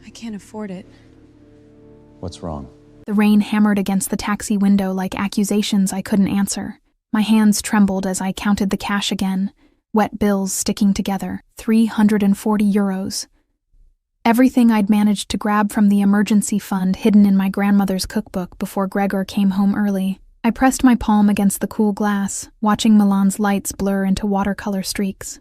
I can't afford it. What's wrong? The rain hammered against the taxi window like accusations I couldn't answer. My hands trembled as I counted the cash again, wet bills sticking together, 340 euros. Everything I'd managed to grab from the emergency fund hidden in my grandmother's cookbook before Gregor came home early. I pressed my palm against the cool glass, watching Milan's lights blur into watercolor streaks.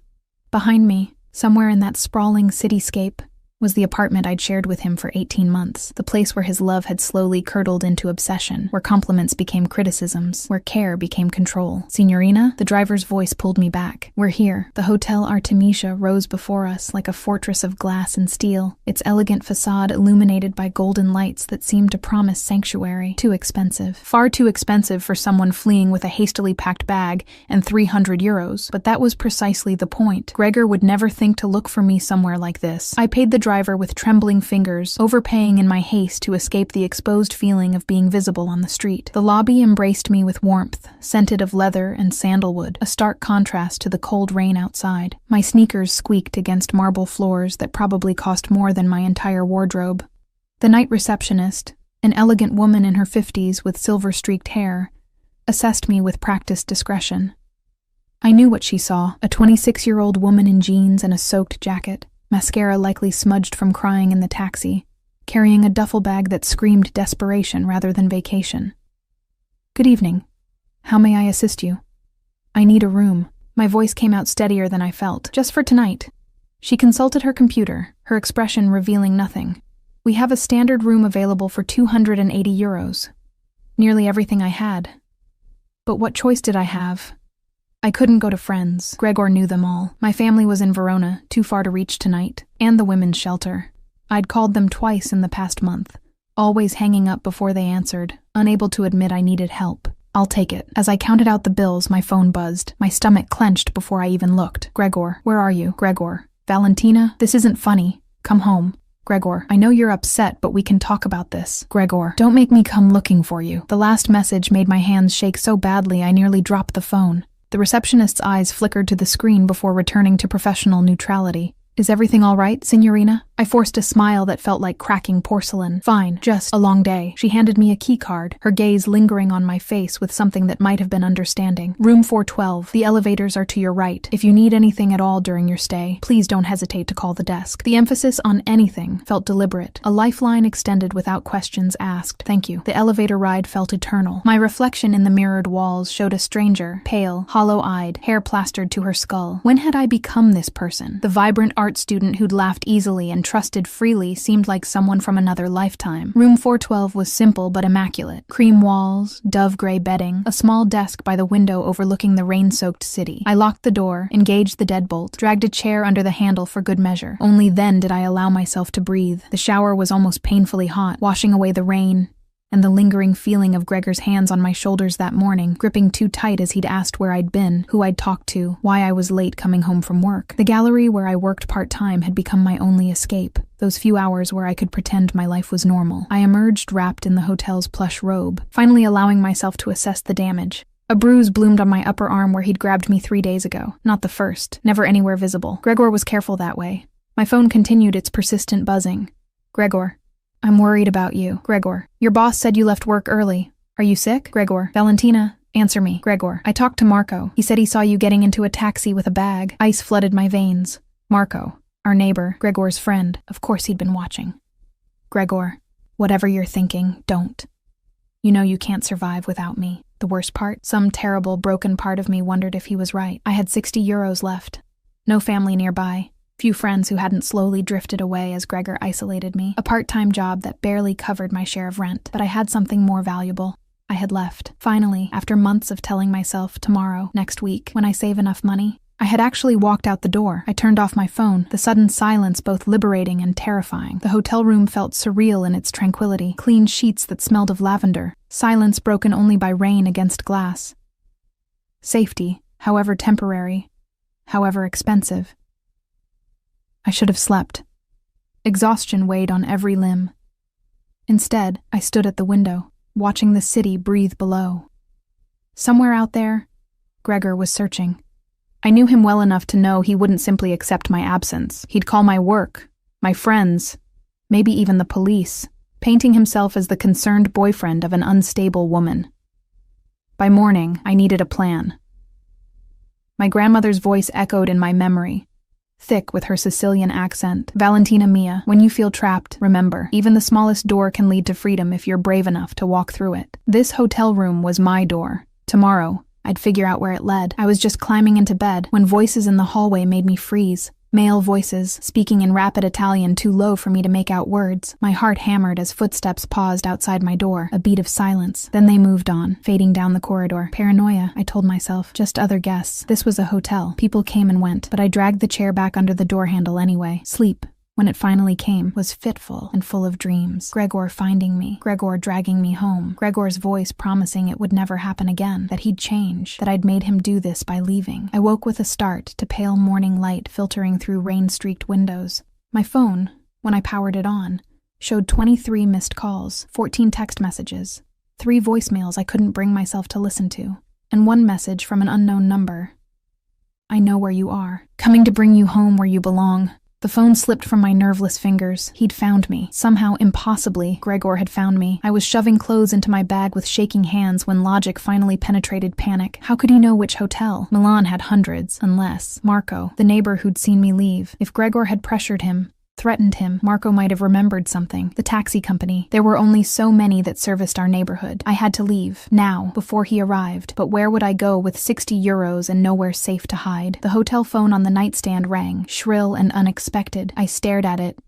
Behind me, somewhere in that sprawling cityscape, was the apartment I'd shared with him for 18 months, the place where his love had slowly curdled into obsession, where compliments became criticisms, where care became control. Signorina? The driver's voice pulled me back. We're here. The Hotel Artemisia rose before us like a fortress of glass and steel, its elegant facade illuminated by golden lights that seemed to promise sanctuary. Too expensive. Far too expensive for someone fleeing with a hastily packed bag and 300 euros. But that was precisely the point. Gregor would never think to look for me somewhere like this. I paid the driver with trembling fingers, overpaying in my haste to escape the exposed feeling of being visible on the street. The lobby embraced me with warmth, scented of leather and sandalwood, a stark contrast to the cold rain outside. My sneakers squeaked against marble floors that probably cost more than my entire wardrobe. The night receptionist, an elegant woman in her 50s with silver-streaked hair, assessed me with practiced discretion. I knew what she saw, a 26-year-old woman in jeans and a soaked jacket, mascara likely smudged from crying in the taxi, carrying a duffel bag that screamed desperation rather than vacation. Good evening. How may I assist you? I need a room. My voice came out steadier than I felt. Just for tonight. She consulted her computer, her expression revealing nothing. We have a standard room available for 280 euros. Nearly everything I had. But what choice did I have? I couldn't go to friends. Gregor knew them all. My family was in Verona, too far to reach tonight, and the women's shelter. I'd called them twice in the past month, always hanging up before they answered, unable to admit I needed help. I'll take it. As I counted out the bills, my phone buzzed. My stomach clenched before I even looked. Gregor, where are you? Gregor. Valentina, this isn't funny. Come home. Gregor, I know you're upset, but we can talk about this. Gregor, don't make me come looking for you. The last message made my hands shake so badly I nearly dropped the phone. The receptionist's eyes flickered to the screen before returning to professional neutrality. Is everything all right, signorina? I forced a smile that felt like cracking porcelain. Fine, just a long day. She handed me a key card, her gaze lingering on my face with something that might have been understanding. Room 412. The elevators are to your right. If you need anything at all during your stay, please don't hesitate to call the desk. The emphasis on anything felt deliberate, a lifeline extended without questions asked. Thank you. The elevator ride felt eternal. My reflection in the mirrored walls showed a stranger, pale, hollow-eyed, hair plastered to her skull. When had I become this person? The vibrant art student who'd laughed easily and trusted freely seemed like someone from another lifetime. Room 412 was simple but immaculate. Cream walls, dove-gray bedding, a small desk by the window overlooking the rain-soaked city. I locked the door, engaged the deadbolt, dragged a chair under the handle for good measure. Only then did I allow myself to breathe. The shower was almost painfully hot, washing away the rain, and the lingering feeling of Gregor's hands on my shoulders that morning, gripping too tight as he'd asked where I'd been, who I'd talked to, why I was late coming home from work. The gallery where I worked part-time had become my only escape, those few hours where I could pretend my life was normal. I emerged wrapped in the hotel's plush robe, finally allowing myself to assess the damage. A bruise bloomed on my upper arm where he'd grabbed me 3 days ago. Not the first, never anywhere visible. Gregor was careful that way. My phone continued its persistent buzzing. Gregor. I'm worried about you. Gregor. Your boss said you left work early. Are you sick? Gregor. Valentina, answer me. Gregor. I talked to Marco. He said he saw you getting into a taxi with a bag. Ice flooded my veins. Marco. Our neighbor. Gregor's friend. Of course he'd been watching. Gregor. Whatever you're thinking, don't. You know you can't survive without me. The worst part? Some terrible, broken part of me wondered if he was right. I had 60 euros left. No family nearby. Few friends who hadn't slowly drifted away as Gregor isolated me. A part-time job that barely covered my share of rent. But I had something more valuable. I had left. Finally, after months of telling myself tomorrow, next week, when I save enough money, I had actually walked out the door. I turned off my phone, the sudden silence both liberating and terrifying. The hotel room felt surreal in its tranquility. Clean sheets that smelled of lavender. Silence broken only by rain against glass. Safety, however temporary, however expensive. I should have slept. Exhaustion weighed on every limb. Instead, I stood at the window, watching the city breathe below. Somewhere out there, Gregor was searching. I knew him well enough to know he wouldn't simply accept my absence. He'd call my work, my friends, maybe even the police, painting himself as the concerned boyfriend of an unstable woman. By morning, I needed a plan. My grandmother's voice echoed in my memory, thick with her Sicilian accent. Valentina mia, when you feel trapped, remember, even the smallest door can lead to freedom if you're brave enough to walk through it. This hotel room was my door. Tomorrow, I'd figure out where it led. I was just climbing into bed when voices in the hallway made me freeze. Male voices, speaking in rapid Italian too low for me to make out words. My heart hammered as footsteps paused outside my door, a beat of silence. Then they moved on, fading down the corridor. Paranoia, I told myself. Just other guests. This was a hotel. People came and went, but I dragged the chair back under the door handle anyway. Sleep, when it finally came, was fitful and full of dreams. Gregor finding me, Gregor dragging me home, Gregor's voice promising it would never happen again, that he'd change, that I'd made him do this by leaving. I woke with a start to pale morning light filtering through rain-streaked windows. My phone, when I powered it on, showed 23 missed calls, 14 text messages, 3 voicemails I couldn't bring myself to listen to, and 1 message from an unknown number. I know where you are, coming to bring you home where you belong. The phone slipped from my nerveless fingers. He'd found me. Somehow, impossibly, Gregor had found me. I was shoving clothes into my bag with shaking hands when logic finally penetrated panic. How could he know which hotel? Milan had hundreds, unless Marco, the neighbor who'd seen me leave. If Gregor had pressured him, threatened him, Marco might have remembered something. The taxi company. There were only so many that serviced our neighborhood. I had to leave, now, before he arrived. But where would I go with 60 euros and nowhere safe to hide? The hotel phone on the nightstand rang, shrill and unexpected. I stared at it,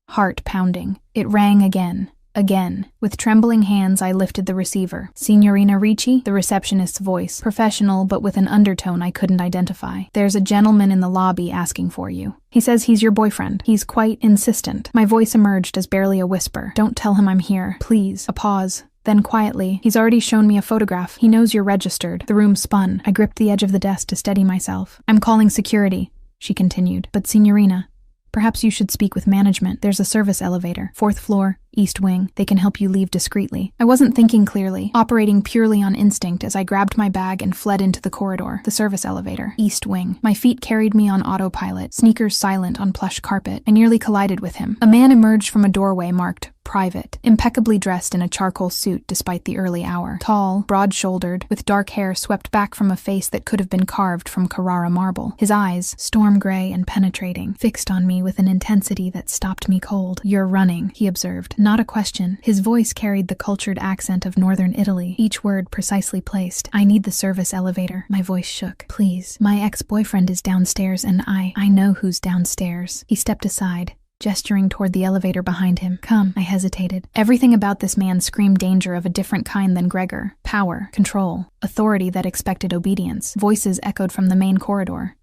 heart pounding. It rang again. Again. With trembling hands, I lifted the receiver. Signorina Ricci? The receptionist's voice. Professional, but with an undertone I couldn't identify. There's a gentleman in the lobby asking for you. He says he's your boyfriend. He's quite insistent. My voice emerged as barely a whisper. Don't tell him I'm here. Please. A pause. Then quietly, he's already shown me a photograph. He knows you're registered. The room spun. I gripped the edge of the desk to steady myself. I'm calling security, she continued. But Signorina, perhaps you should speak with management. There's a service elevator. 4th floor, East Wing. They can help you leave discreetly. I wasn't thinking clearly, operating purely on instinct as I grabbed my bag and fled into the corridor. The service elevator. East Wing. My feet carried me on autopilot, sneakers silent on plush carpet. I nearly collided with him. A man emerged from a doorway marked private, impeccably dressed in a charcoal suit despite the early hour. Tall, broad-shouldered, with dark hair swept back from a face that could have been carved from Carrara marble. His eyes, storm gray and penetrating, fixed on me with an intensity that stopped me cold. You're running, he observed. Not a question. His voice carried the cultured accent of northern Italy, each word precisely placed. I need the service elevator. My voice shook. Please. My ex-boyfriend is downstairs and I know who's downstairs. He stepped aside, gesturing toward the elevator behind him. Come, I hesitated. Everything about this man screamed danger of a different kind than Gregor. Power, control, authority that expected obedience. Voices echoed from the main corridor.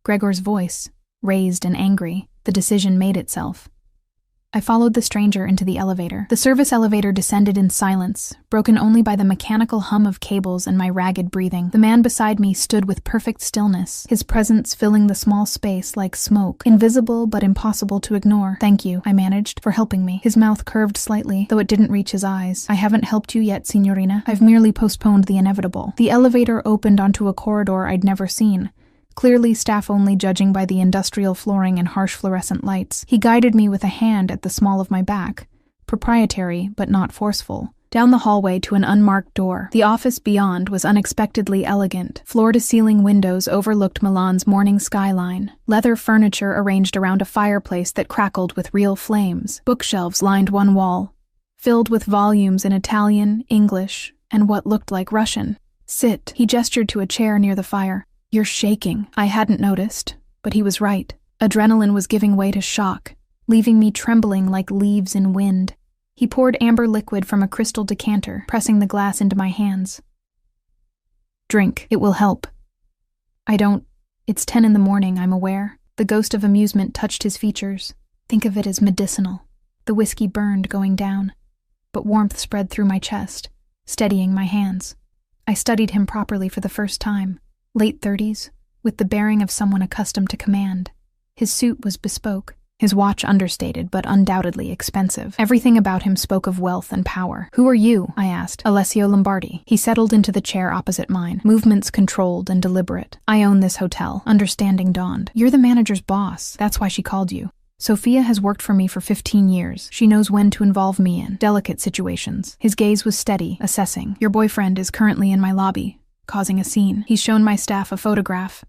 Gregor's voice, raised and angry. The decision made itself. I followed the stranger into the elevator. The service elevator descended in silence, broken only by the mechanical hum of cables and my ragged breathing. The man beside me stood with perfect stillness, his presence filling the small space like smoke, invisible but impossible to ignore. Thank you, I managed, for helping me. His mouth curved slightly, though it didn't reach his eyes. I haven't helped you yet, Signorina. I've merely postponed the inevitable. The elevator opened onto a corridor I'd never seen. Clearly staff only judging by the industrial flooring and harsh fluorescent lights. He guided me with a hand at the small of my back, proprietary but not forceful, down the hallway to an unmarked door. The office beyond was unexpectedly elegant. Floor-to-ceiling windows overlooked Milan's morning skyline. Leather furniture arranged around a fireplace that crackled with real flames. Bookshelves lined one wall, filled with volumes in Italian, English, and what looked like Russian. Sit. He gestured to a chair near the fire. You're shaking. I hadn't noticed, but he was right. Adrenaline was giving way to shock, leaving me trembling like leaves in wind. He poured amber liquid from a crystal decanter, pressing the glass into my hands. Drink. It will help. I don't. It's 10 in the morning, I'm aware. The ghost of amusement touched his features. Think of it as medicinal. The whiskey burned going down, but warmth spread through my chest, steadying my hands. I studied him properly for the first time. Late 30s, with the bearing of someone accustomed to command. His suit was bespoke, his watch understated but undoubtedly expensive. Everything about him spoke of wealth and power. Who are you? I asked. Alessio Lombardi. He settled into the chair opposite mine, movements controlled and deliberate. I own this hotel. Understanding dawned. You're the manager's boss. That's why she called you. Sophia has worked for me for 15 years. She knows when to involve me in delicate situations. His gaze was steady, assessing. Your boyfriend is currently in my lobby, causing a scene. He's shown my staff a photograph.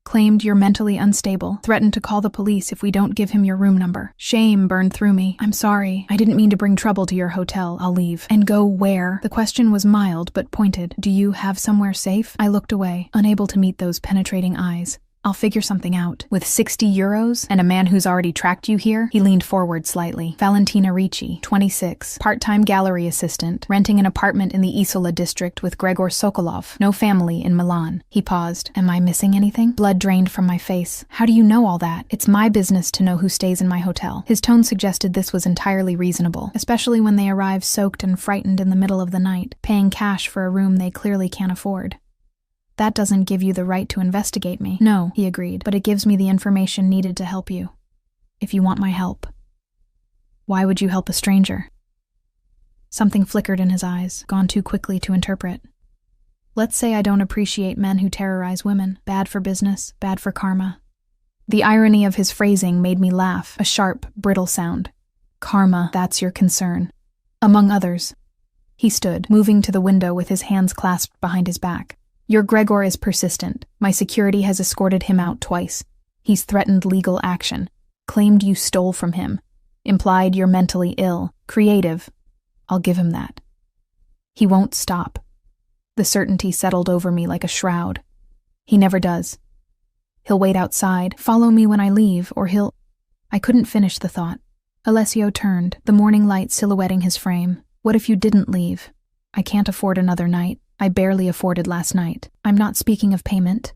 Claimed you're mentally unstable. Threatened to call the police if we don't give him your room number. Shame burned through me. I'm sorry. I didn't mean to bring trouble to your hotel. I'll leave. And go where? The question was mild but pointed. Do you have somewhere safe? I looked away, unable to meet those penetrating eyes. I'll figure something out. With 60 euros and a man who's already tracked you here? He leaned forward slightly. Valentina Ricci, 26, part-time gallery assistant, renting an apartment in the Isola district with Gregor Sokolov, no family in Milan. He paused. Am I missing anything? Blood drained from my face. How do you know all that? It's my business to know who stays in my hotel. His tone suggested this was entirely reasonable, especially when they arrive soaked and frightened in the middle of the night, paying cash for a room they clearly can't afford. That doesn't give you the right to investigate me. No, he agreed, but it gives me the information needed to help you. If you want my help. Why would you help a stranger? Something flickered in his eyes, gone too quickly to interpret. Let's say I don't appreciate men who terrorize women. Bad for business, bad for karma. The irony of his phrasing made me laugh, a sharp, brittle sound. Karma, that's your concern. Among others. He stood, moving to the window with his hands clasped behind his back. Your Gregor is persistent. My security has escorted him out twice. He's threatened legal action. Claimed you stole from him. Implied you're mentally ill. Creative. I'll give him that. He won't stop. The certainty settled over me like a shroud. He never does. He'll wait outside, follow me when I leave, or he'll... I couldn't finish the thought. Alessio turned, the morning light silhouetting his frame. What if you didn't leave? I can't afford another night. I barely afforded last night. I'm not speaking of payment.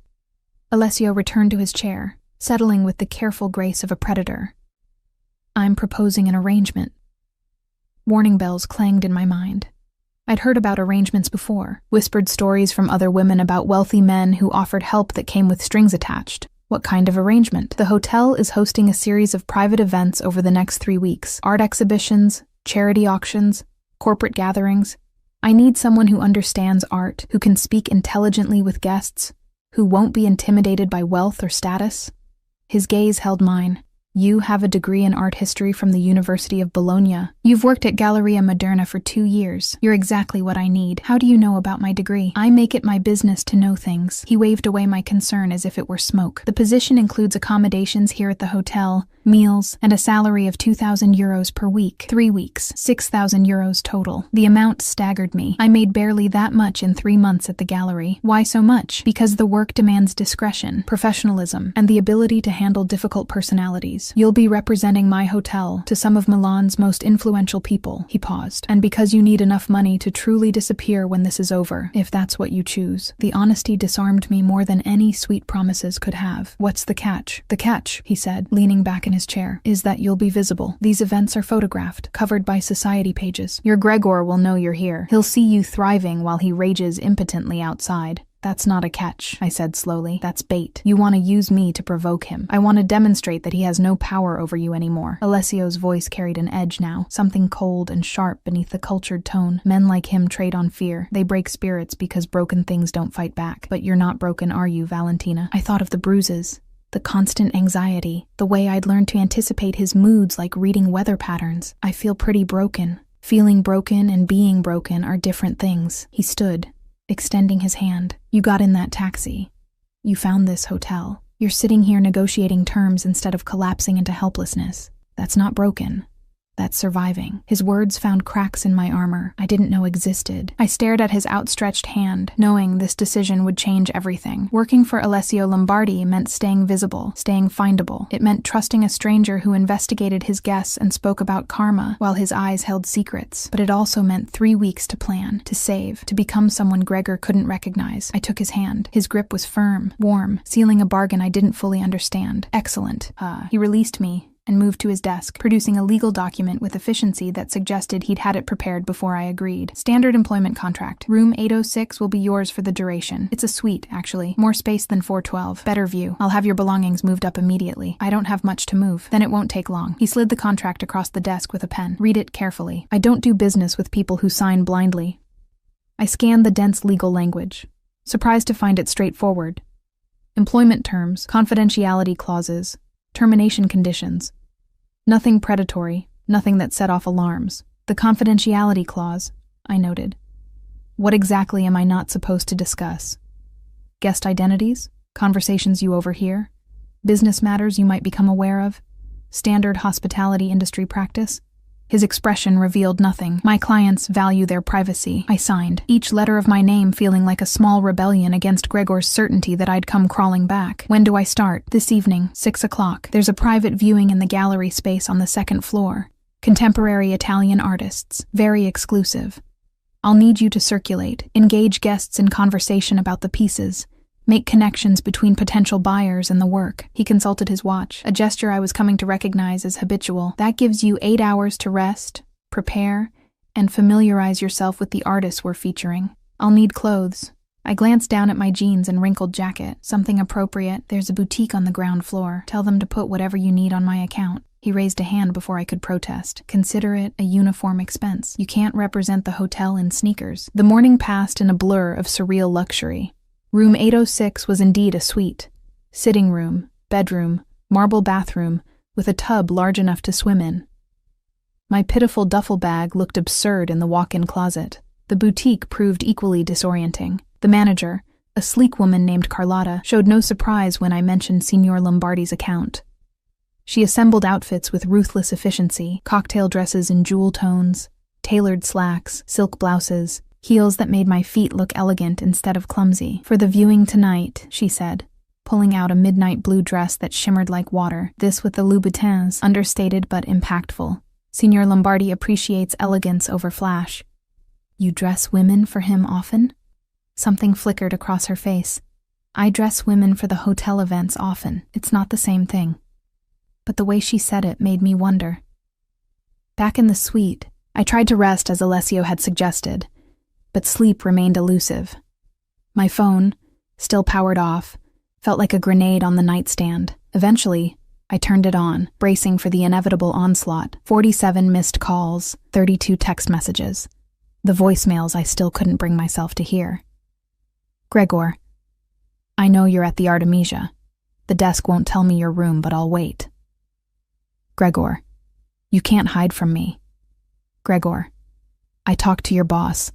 Alessio returned to his chair, settling with the careful grace of a predator. I'm proposing an arrangement. Warning bells clanged in my mind. I'd heard about arrangements before, whispered stories from other women about wealthy men who offered help that came with strings attached. What kind of arrangement? The hotel is hosting a series of private events over the next 3 weeks. Art exhibitions, charity auctions, corporate gatherings. I need someone who understands art, who can speak intelligently with guests, who won't be intimidated by wealth or status. His gaze held mine. You have a degree in art history from the University of Bologna. You've worked at Galleria Moderna for 2 years. You're exactly what I need. How do you know about my degree? I make it my business to know things. He waved away my concern as if it were smoke. The position includes accommodations here at the hotel, meals, and a salary of 2,000 euros per week. 3 weeks, 6,000 euros total. The amount staggered me. I made barely that much in 3 months at the gallery. Why so much? Because the work demands discretion, professionalism, and the ability to handle difficult personalities. You'll be representing my hotel to some of Milan's most influential people. He paused. And because you need enough money to truly disappear when this is over, if that's what you choose. The honesty disarmed me more than any sweet promises could have. What's the catch? The catch, he said, leaning back in his chair, is that you'll be visible. These events are photographed, covered by society pages. Your Gregor will know you're here. He'll see you thriving while he rages impotently outside. That's not a catch, I said slowly. That's bait. You want to use me to provoke him. I want to demonstrate that he has no power over you anymore. Alessio's voice carried an edge now, something cold and sharp beneath the cultured tone. Men like him trade on fear. They break spirits because broken things don't fight back. But you're not broken, are you, Valentina? I thought of the bruises. The constant anxiety, the way I'd learned to anticipate his moods like reading weather patterns. I feel pretty broken. Feeling broken and being broken are different things. He stood, extending his hand. You got in that taxi. You found this hotel. You're sitting here negotiating terms instead of collapsing into helplessness. That's not broken. That's surviving. His words found cracks in my armor I didn't know existed. I stared at his outstretched hand, knowing this decision would change everything. Working for Alessio Lombardi meant staying visible, staying findable. It meant trusting a stranger who investigated his guests and spoke about karma while his eyes held secrets. But it also meant 3 weeks to plan, to save, to become someone Gregor couldn't recognize. I took his hand. His grip was firm, warm, sealing a bargain I didn't fully understand. Excellent. He released me and moved to his desk, producing a legal document with efficiency that suggested he'd had it prepared before I agreed. Standard employment contract. Room 806 will be yours for the duration. It's a suite, actually. More space than 412. Better view. I'll have your belongings moved up immediately. I don't have much to move. Then it won't take long. He slid the contract across the desk with a pen. Read it carefully. I don't do business with people who sign blindly. I scanned the dense legal language, surprised to find it straightforward. Employment terms, confidentiality clauses, termination conditions. Nothing predatory, nothing that set off alarms. The confidentiality clause, I noted. What exactly am I not supposed to discuss? Guest identities? Conversations you overhear? Business matters you might become aware of? Standard hospitality industry practice? His expression revealed nothing. My clients value their privacy. I signed, each letter of my name feeling like a small rebellion against Gregor's certainty that I'd come crawling back. When do I start? This evening, 6 o'clock. There's a private viewing in the gallery space on the second floor. Contemporary Italian artists. Very exclusive. I'll need you to circulate, engage guests in conversation about the pieces, make connections between potential buyers and the work. He consulted his watch, a gesture I was coming to recognize as habitual. That gives you 8 hours to rest, prepare, and familiarize yourself with the artists we're featuring. I'll need clothes. I glanced down at my jeans and wrinkled jacket. Something appropriate. There's a boutique on the ground floor. Tell them to put whatever you need on my account. He raised a hand before I could protest. Consider it a uniform expense. You can't represent the hotel in sneakers. The morning passed in a blur of surreal luxury. Room 806 was indeed a suite. Sitting room, bedroom, marble bathroom, with a tub large enough to swim in. My pitiful duffel bag looked absurd in the walk-in closet. The boutique proved equally disorienting. The manager, a sleek woman named Carlotta, showed no surprise when I mentioned Signor Lombardi's account. She assembled outfits with ruthless efficiency, cocktail dresses in jewel tones, tailored slacks, silk blouses, heels that made my feet look elegant instead of clumsy. For the viewing tonight, she said, pulling out a midnight blue dress that shimmered like water, this with the Louboutins, understated but impactful. Signor Lombardi appreciates elegance over flash. You dress women for him often? Something flickered across her face. I dress women for the hotel events often. It's not the same thing. But the way she said it made me wonder. Back in the suite, I tried to rest as Alessio had suggested, but sleep remained elusive. My phone, still powered off, felt like a grenade on the nightstand. Eventually, I turned it on, bracing for the inevitable onslaught. 47 missed calls, 32 text messages. The voicemails I still couldn't bring myself to hear. Gregor, I know you're at the Artemisia. The desk won't tell me your room, but I'll wait. Gregor, you can't hide from me. Gregor, I talked to your boss.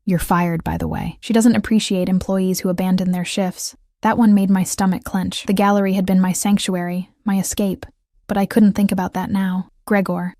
You're fired, by the way. She doesn't appreciate employees who abandon their shifts. That one made my stomach clench. The gallery had been my sanctuary, my escape, but I couldn't think about that now. Gregor.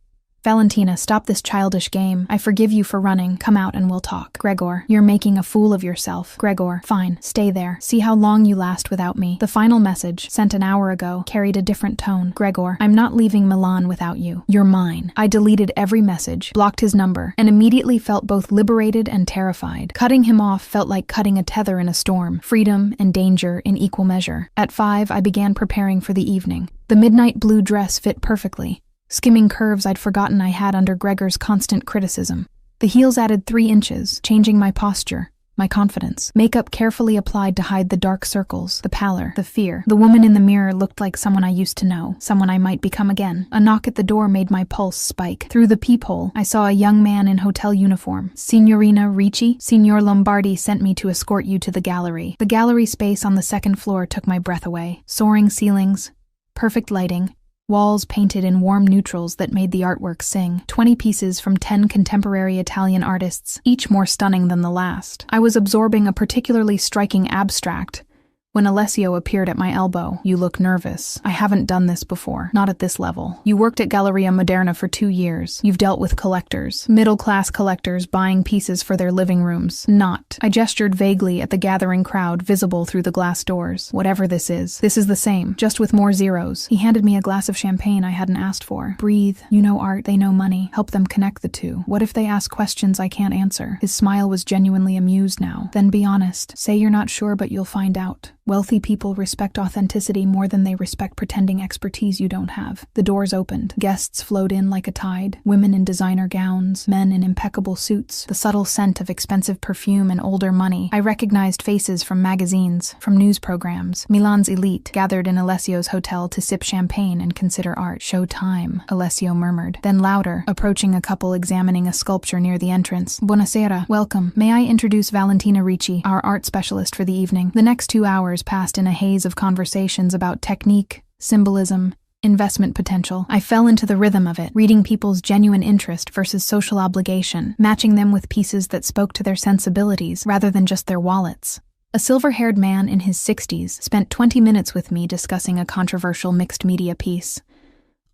Valentina, stop this childish game. I forgive you for running. Come out and we'll talk. Gregor, you're making a fool of yourself. Gregor, fine, stay there. See how long you last without me. The final message, sent an hour ago, carried a different tone. Gregor, I'm not leaving Milan without you. You're mine. I deleted every message, blocked his number, and immediately felt both liberated and terrified. Cutting him off felt like cutting a tether in a storm. Freedom and danger in equal measure. At 5, I began preparing for the evening. The midnight blue dress fit perfectly. Skimming curves I'd forgotten I had under Gregor's constant criticism. The heels added 3 inches, changing my posture, my confidence. Makeup carefully applied to hide the dark circles, the pallor, the fear. The woman in the mirror looked like someone I used to know, someone I might become again. A knock at the door made my pulse spike. Through the peephole, I saw a young man in hotel uniform. Signorina Ricci? Signor Lombardi sent me to escort you to the gallery. The gallery space on the second floor took my breath away. Soaring ceilings, perfect lighting, walls painted in warm neutrals that made the artwork sing. 20 pieces from 10 contemporary Italian artists, each more stunning than the last. I was absorbing a particularly striking abstract when Alessio appeared at my elbow. You look nervous. I haven't done this before. Not at this level. You worked at Galleria Moderna for 2 years. You've dealt with collectors. Middle-class collectors buying pieces for their living rooms. Not. I gestured vaguely at the gathering crowd visible through the glass doors. Whatever this is the same, just with more zeros. He handed me a glass of champagne I hadn't asked for. Breathe. You know art, they know money. Help them connect the two. What if they ask questions I can't answer? His smile was genuinely amused now. Then be honest. Say you're not sure, but you'll find out. Wealthy people respect authenticity more than they respect pretending expertise you don't have. The doors opened. Guests flowed in like a tide. Women in designer gowns, men in impeccable suits. The subtle scent of expensive perfume and older money. I recognized faces from magazines, from news programs. Milan's elite gathered in Alessio's hotel to sip champagne and consider art. Show time, Alessio murmured. Then louder, approaching a couple examining a sculpture near the entrance. Buonasera. Welcome. May I introduce Valentina Ricci, our art specialist for the evening. The next 2 hours passed in a haze of conversations about technique, symbolism, Investment potential. I fell into the rhythm of it, reading people's genuine interest versus social obligation, matching them with pieces that spoke to their sensibilities rather than just their wallets. A silver-haired man in his 60s spent 20 minutes with me discussing a controversial mixed-media piece,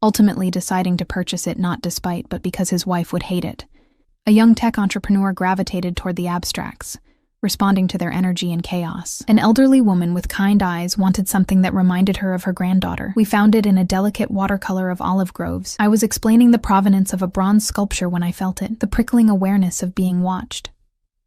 ultimately deciding to purchase it not despite but because his wife would hate it. A young tech entrepreneur gravitated toward the abstracts, responding to their energy and chaos. An elderly woman with kind eyes wanted something that reminded her of her granddaughter. We found it in a delicate watercolor of olive groves. I was explaining the provenance of a bronze sculpture when I felt it, the prickling awareness of being watched.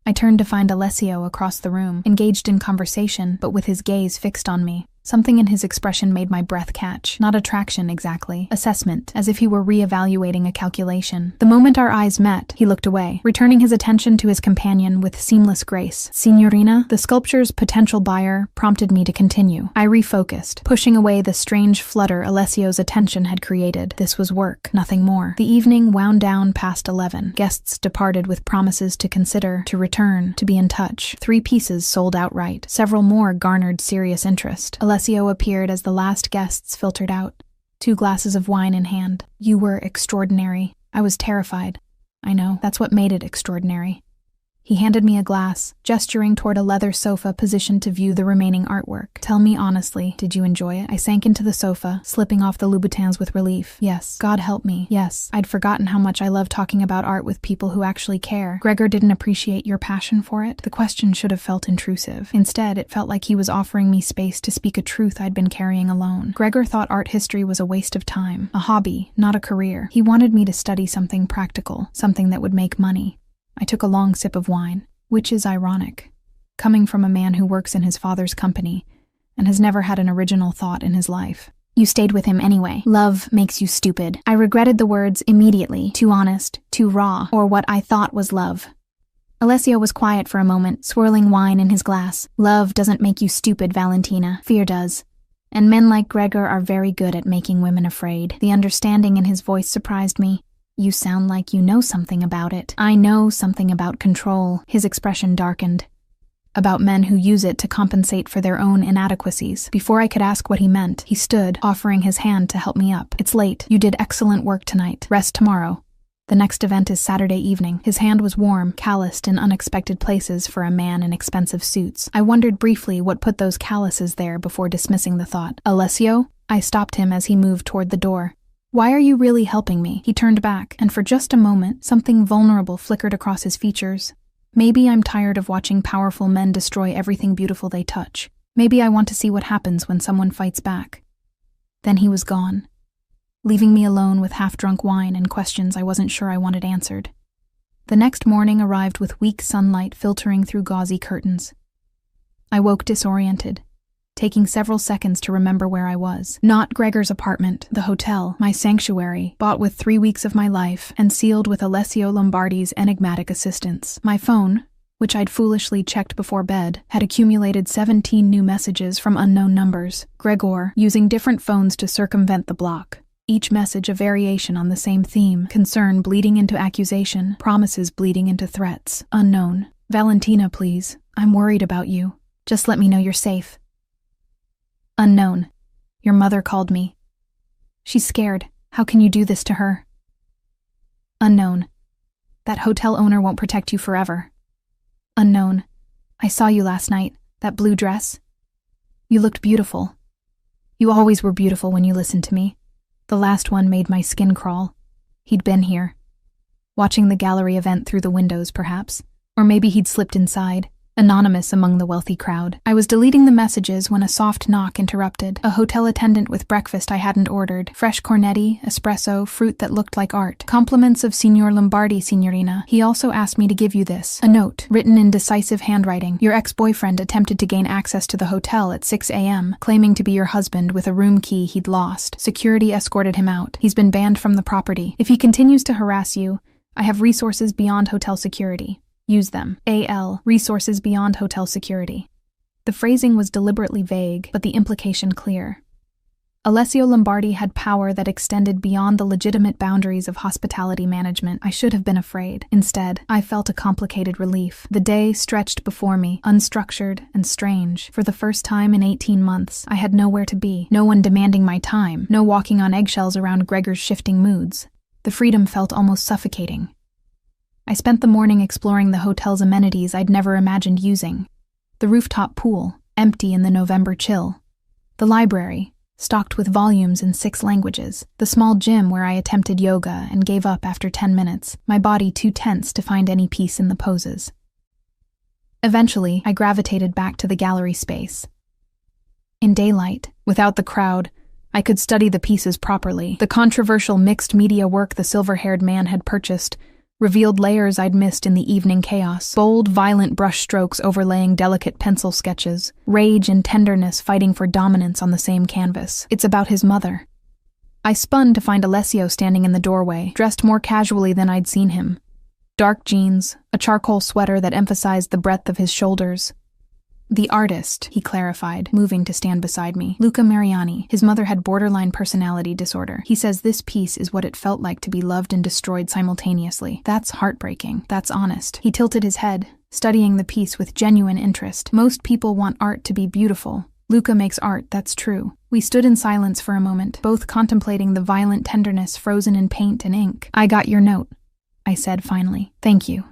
I turned to find Alessio across the room, engaged in conversation, but with his gaze fixed on me. Something in his expression made my breath catch. Not attraction, exactly. Assessment, as if he were re-evaluating a calculation. The moment our eyes met, he looked away, returning his attention to his companion with seamless grace. Signorina, the sculpture's potential buyer, prompted me to continue. I refocused, pushing away the strange flutter Alessio's attention had created. This was work, nothing more. The evening wound down past 11. Guests departed with promises to consider, to return, to be in touch. 3 pieces sold outright. Several more garnered serious interest. Alessio appeared as the last guests filtered out, 2 glasses of wine in hand. You were extraordinary. I was terrified. I know, that's what made it extraordinary. He handed me a glass, gesturing toward a leather sofa positioned to view the remaining artwork. Tell me honestly, did you enjoy it? I sank into the sofa, slipping off the Louboutins with relief. Yes. God help me. Yes. I'd forgotten how much I love talking about art with people who actually care. Gregor didn't appreciate your passion for it. The question should have felt intrusive. Instead, it felt like he was offering me space to speak a truth I'd been carrying alone. Gregor thought art history was a waste of time, a hobby, not a career. He wanted me to study something practical, something that would make money. I took a long sip of wine, which is ironic, coming from a man who works in his father's company and has never had an original thought in his life. You stayed with him anyway. Love makes you stupid. I regretted the words immediately. Too honest, too raw, or what I thought was love. Alessio was quiet for a moment, swirling wine in his glass. Love doesn't make you stupid, Valentina. Fear does. And men like Gregor are very good at making women afraid. The understanding in his voice surprised me. You sound like you know something about it. I know something about control. His expression darkened. About men who use it to compensate for their own inadequacies. Before I could ask what he meant, he stood, offering his hand to help me up. It's late. You did excellent work tonight. Rest tomorrow. The next event is Saturday evening. His hand was warm, calloused in unexpected places for a man in expensive suits. I wondered briefly what put those calluses there before dismissing the thought. Alessio? I stopped him as he moved toward the door. Why are you really helping me? He turned back, and for just a moment, something vulnerable flickered across his features. Maybe I'm tired of watching powerful men destroy everything beautiful they touch. Maybe I want to see what happens when someone fights back. Then he was gone, leaving me alone with half-drunk wine and questions I wasn't sure I wanted answered. The next morning arrived with weak sunlight filtering through gauzy curtains. I woke disoriented, taking several seconds to remember where I was. Not Gregor's apartment, the hotel, my sanctuary, bought with 3 weeks of my life and sealed with Alessio Lombardi's enigmatic assistance. My phone, which I'd foolishly checked before bed, had accumulated 17 new messages from unknown numbers. Gregor, using different phones to circumvent the block. Each message a variation on the same theme. Concern bleeding into accusation, promises bleeding into threats. Unknown. Valentina, please. I'm worried about you. Just let me know you're safe. Unknown. Your mother called me. She's scared. How can you do this to her? Unknown. That hotel owner won't protect you forever. Unknown. I saw you last night. That blue dress. You looked beautiful. You always were beautiful when you listened to me. The last one made my skin crawl. He'd been here. Watching the gallery event through the windows, perhaps. Or maybe he'd slipped inside. Anonymous among the wealthy crowd. I was deleting the messages when a soft knock interrupted. A hotel attendant with breakfast I hadn't ordered. Fresh cornetti, espresso, fruit that looked like art. Compliments of Signor Lombardi, Signorina. He also asked me to give you this. A note, written in decisive handwriting. Your ex-boyfriend attempted to gain access to the hotel at 6 a.m., claiming to be your husband with a room key he'd lost. Security escorted him out. He's been banned from the property. If he continues to harass you, I have resources beyond hotel security. Use them. A.L. Resources beyond hotel security. The phrasing was deliberately vague, but the implication clear. Alessio Lombardi had power that extended beyond the legitimate boundaries of hospitality management. I should have been afraid. Instead, I felt a complicated relief. The day stretched before me, unstructured and strange. For the first time in 18 months, I had nowhere to be, no one demanding my time, no walking on eggshells around Gregor's shifting moods. The freedom felt almost suffocating. I spent the morning exploring the hotel's amenities I'd never imagined using. The rooftop pool, empty in the November chill. The library, stocked with volumes in 6 languages. The small gym where I attempted yoga and gave up after 10 minutes, my body too tense to find any peace in the poses. Eventually, I gravitated back to the gallery space. In daylight, without the crowd, I could study the pieces properly. The controversial mixed media work the silver-haired man had purchased revealed layers I'd missed in the evening chaos. Bold, violent brushstrokes overlaying delicate pencil sketches. Rage and tenderness fighting for dominance on the same canvas. It's about his mother. I spun to find Alessio standing in the doorway, dressed more casually than I'd seen him. Dark jeans, a charcoal sweater that emphasized the breadth of his shoulders. The artist, he clarified, moving to stand beside me. Luca Mariani. His mother had borderline personality disorder. He says this piece is what it felt like to be loved and destroyed simultaneously. That's heartbreaking. That's honest. He tilted his head, studying the piece with genuine interest. Most people want art to be beautiful. Luca makes art, that's true. We stood in silence for a moment, both contemplating the violent tenderness frozen in paint and ink. I got your note, I said finally. Thank you.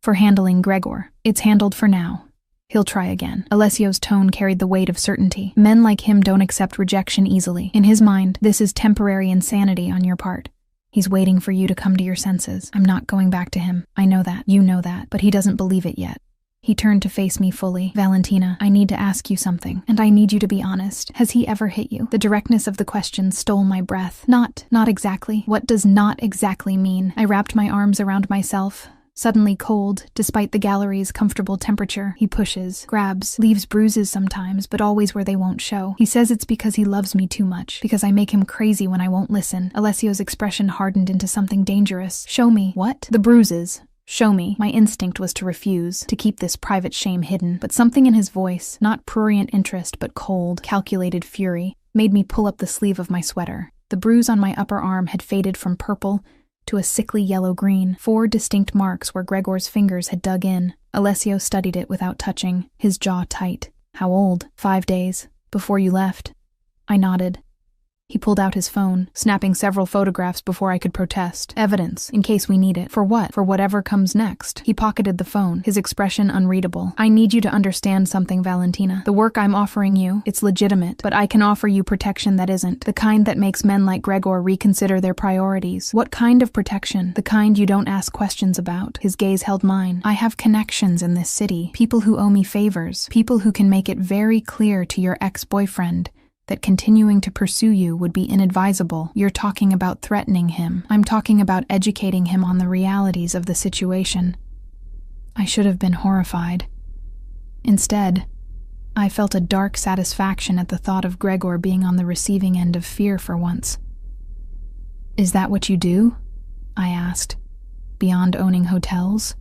For handling Gregor. It's handled for now. He'll try again. Alessio's tone carried the weight of certainty. Men like him don't accept rejection easily. In his mind, this is temporary insanity on your part. He's waiting for you to come to your senses. I'm not going back to him. I know that. You know that. But he doesn't believe it yet. He turned to face me fully. Valentina, I need to ask you something, and I need you to be honest. Has he ever hit you? The directness of the question stole my breath. Not exactly. What does not exactly mean? I wrapped my arms around myself. Suddenly cold, despite the gallery's comfortable temperature. He pushes, grabs, leaves bruises sometimes, but always where they won't show. He says it's because he loves me too much, because I make him crazy when I won't listen. Alessio's expression hardened into something dangerous. Show me. What? The bruises. Show me. My instinct was to refuse, to keep this private shame hidden. But something in his voice, not prurient interest, but cold, calculated fury, made me pull up the sleeve of my sweater. The bruise on my upper arm had faded from purple to a sickly yellow-green, 4 distinct marks where Gregor's fingers had dug in. Alessio studied it without touching, his jaw tight. How old? 5 days. Before you left. I nodded. He pulled out his phone, snapping several photographs before I could protest. Evidence, in case we need it. For what? For whatever comes next. He pocketed the phone, his expression unreadable. I need you to understand something, Valentina. The work I'm offering you, it's legitimate, but I can offer you protection that isn't. The kind that makes men like Gregor reconsider their priorities. What kind of protection? The kind you don't ask questions about. His gaze held mine. I have connections in this city. People who owe me favors. People who can make it very clear to your ex-boyfriend that continuing to pursue you would be inadvisable. You're talking about threatening him. I'm talking about educating him on the realities of the situation. I should have been horrified. Instead, I felt a dark satisfaction at the thought of Gregor being on the receiving end of fear for once. Is that what you do? I asked, beyond owning hotels.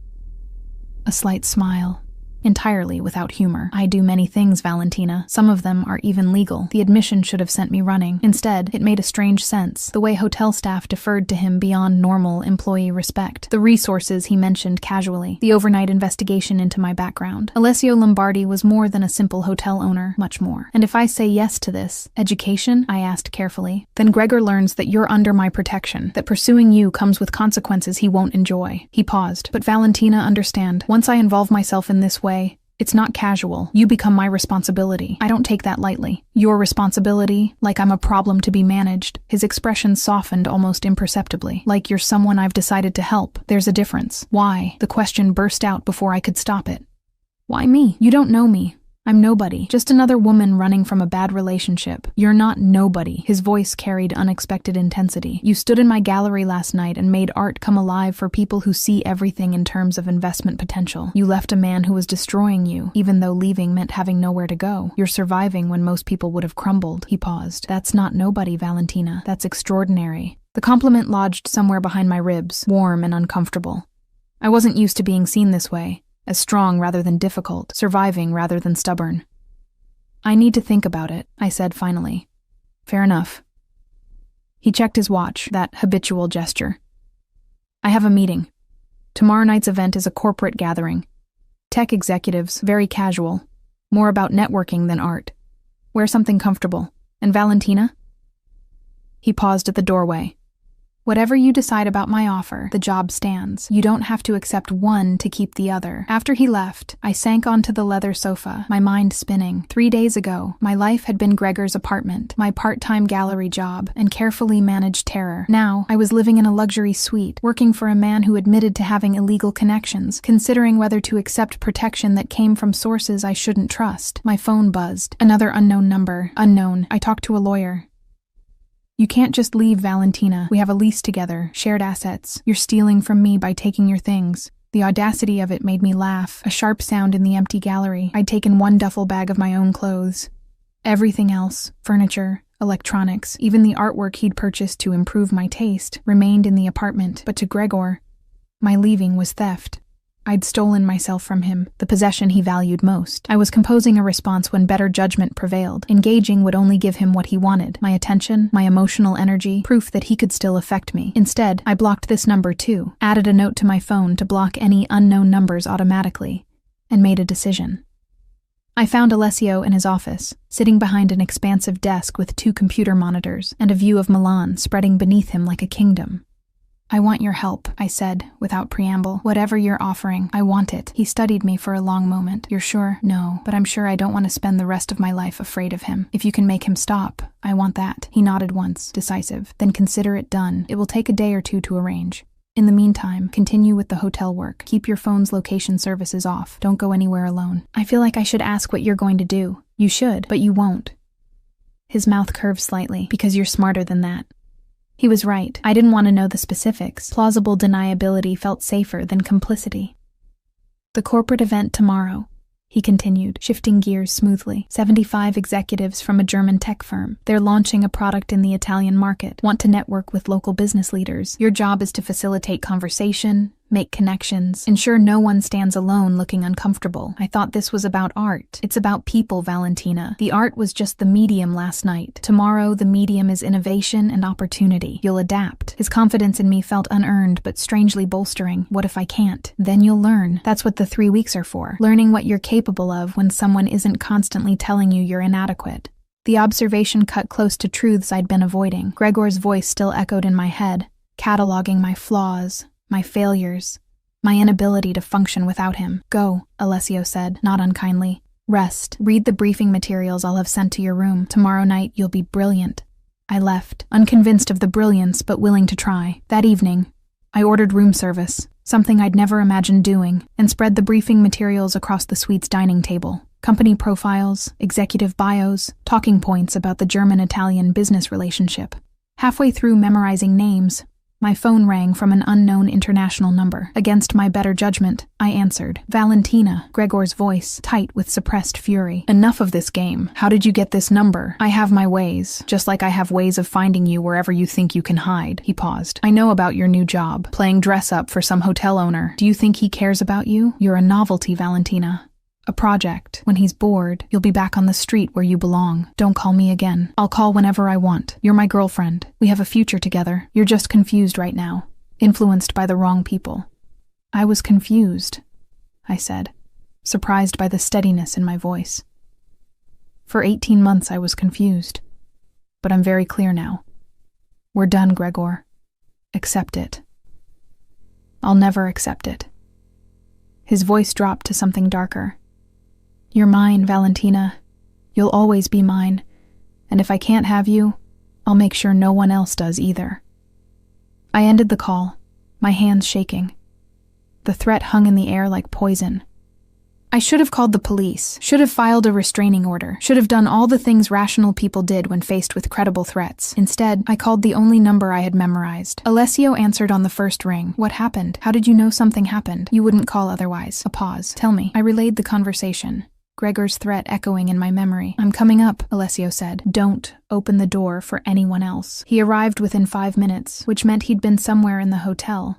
A slight smile. Entirely without humor. I do many things, Valentina. Some of them are even legal. The admission should have sent me running. Instead, it made a strange sense. The way hotel staff deferred to him beyond normal employee respect. The resources he mentioned casually. The overnight investigation into my background. Alessio Lombardi was more than a simple hotel owner, much more. And if I say yes to this, education, I asked carefully, then Gregor learns that you're under my protection, that pursuing you comes with consequences he won't enjoy. He paused. But Valentina, understand, once I involve myself in this way, it's not casual. You become my responsibility. I don't take that lightly. Your responsibility, like I'm a problem to be managed. His expression softened almost imperceptibly, like you're someone I've decided to help. There's a difference. Why? The question burst out before I could stop it. Why me? You don't know me. I'm nobody. Just another woman running from a bad relationship. You're not nobody. His voice carried unexpected intensity. You stood in my gallery last night and made art come alive for people who see everything in terms of investment potential. You left a man who was destroying you, even though leaving meant having nowhere to go. You're surviving when most people would have crumbled. He paused. That's not nobody, Valentina. That's extraordinary. The compliment lodged somewhere behind my ribs, warm and uncomfortable. I wasn't used to being seen this way. As strong rather than difficult, surviving rather than stubborn. I need to think about it, I said finally. Fair enough. He checked his watch, that habitual gesture. I have a meeting. Tomorrow night's event is a corporate gathering. Tech executives, very casual. More about networking than art. Wear something comfortable. And Valentina? He paused at the doorway. Whatever you decide about my offer, the job stands. You don't have to accept one to keep the other. After he left, I sank onto the leather sofa, my mind spinning. 3 days ago, my life had been Gregor's apartment, my part-time gallery job, and carefully managed terror. Now, I was living in a luxury suite, working for a man who admitted to having illegal connections, considering whether to accept protection that came from sources I shouldn't trust. My phone buzzed. Another unknown number. Unknown. I talked to a lawyer. You can't just leave, Valentina. We have a lease together, shared assets. You're stealing from me by taking your things. The audacity of it made me laugh, a sharp sound in the empty gallery. I'd taken one duffel bag of my own clothes. Everything else, furniture, electronics, even the artwork he'd purchased to improve my taste, remained in the apartment. But to Gregor, my leaving was theft. I'd stolen myself from him, the possession he valued most. I was composing a response when better judgment prevailed. Engaging would only give him what he wanted, my attention, my emotional energy, proof that he could still affect me. Instead, I blocked this number too, added a note to my phone to block any unknown numbers automatically, and made a decision. I found Alessio in his office, sitting behind an expansive desk with 2 computer monitors and a view of Milan spreading beneath him like a kingdom. I want your help, I said, without preamble. Whatever you're offering, I want it. He studied me for a long moment. You're sure? No, but I'm sure I don't want to spend the rest of my life afraid of him. If you can make him stop, I want that. He nodded once, decisive. Then consider it done. It will take a day or 2 to arrange. In the meantime, continue with the hotel work. Keep your phone's location services off. Don't go anywhere alone. I feel like I should ask what you're going to do. You should, but you won't. His mouth curved slightly, because you're smarter than that. He was right. I didn't want to know the specifics. Plausible deniability felt safer than complicity. The corporate event tomorrow, he continued, shifting gears smoothly. 75 executives from a German tech firm. They're launching a product in the Italian market. Want to network with local business leaders. Your job is to facilitate conversation, make connections, ensure no one stands alone looking uncomfortable. I thought this was about art. It's about people, Valentina. The art was just the medium last night. Tomorrow, the medium is innovation and opportunity. You'll adapt. His confidence in me felt unearned, but strangely bolstering. What if I can't? Then you'll learn. That's what the 3 weeks are for. Learning what you're capable of when someone isn't constantly telling you you're inadequate. The observation cut close to truths I'd been avoiding. Gregor's voice still echoed in my head, cataloging my flaws, my failures, my inability to function without him. Go, Alessio said, not unkindly. Rest. Read the briefing materials I'll have sent to your room. Tomorrow night you'll be brilliant. I left, unconvinced of the brilliance but willing to try. That evening, I ordered room service, something I'd never imagined doing, and spread the briefing materials across the suite's dining table. Company profiles, executive bios, talking points about the German-Italian business relationship. Halfway through memorizing names, my phone rang from an unknown international number. Against my better judgment, I answered. Valentina, Gregor's voice, tight with suppressed fury. Enough of this game. How did you get this number? I have my ways, just like I have ways of finding you wherever you think you can hide. He paused. I know about your new job, playing dress-up for some hotel owner. Do you think he cares about you? You're a novelty, Valentina. A project. When he's bored, you'll be back on the street where you belong. Don't call me again. I'll call whenever I want. You're my girlfriend. We have a future together. You're just confused right now. Influenced by the wrong people. I was confused, I said, surprised by the steadiness in my voice. For 18 months I was confused. But I'm very clear now. We're done, Gregor. Accept it. I'll never accept it. His voice dropped to something darker. You're mine, Valentina. You'll always be mine. And if I can't have you, I'll make sure no one else does either. I ended the call, my hands shaking. The threat hung in the air like poison. I should have called the police, should have filed a restraining order, should have done all the things rational people did when faced with credible threats. Instead, I called the only number I had memorized. Alessio answered on the first ring. What happened? How did you know something happened? You wouldn't call otherwise. A pause. Tell me. I relayed the conversation, Gregor's threat echoing in my memory. I'm coming up, Alessio said. Don't open the door for anyone else. He arrived within 5 minutes, which meant he'd been somewhere in the hotel.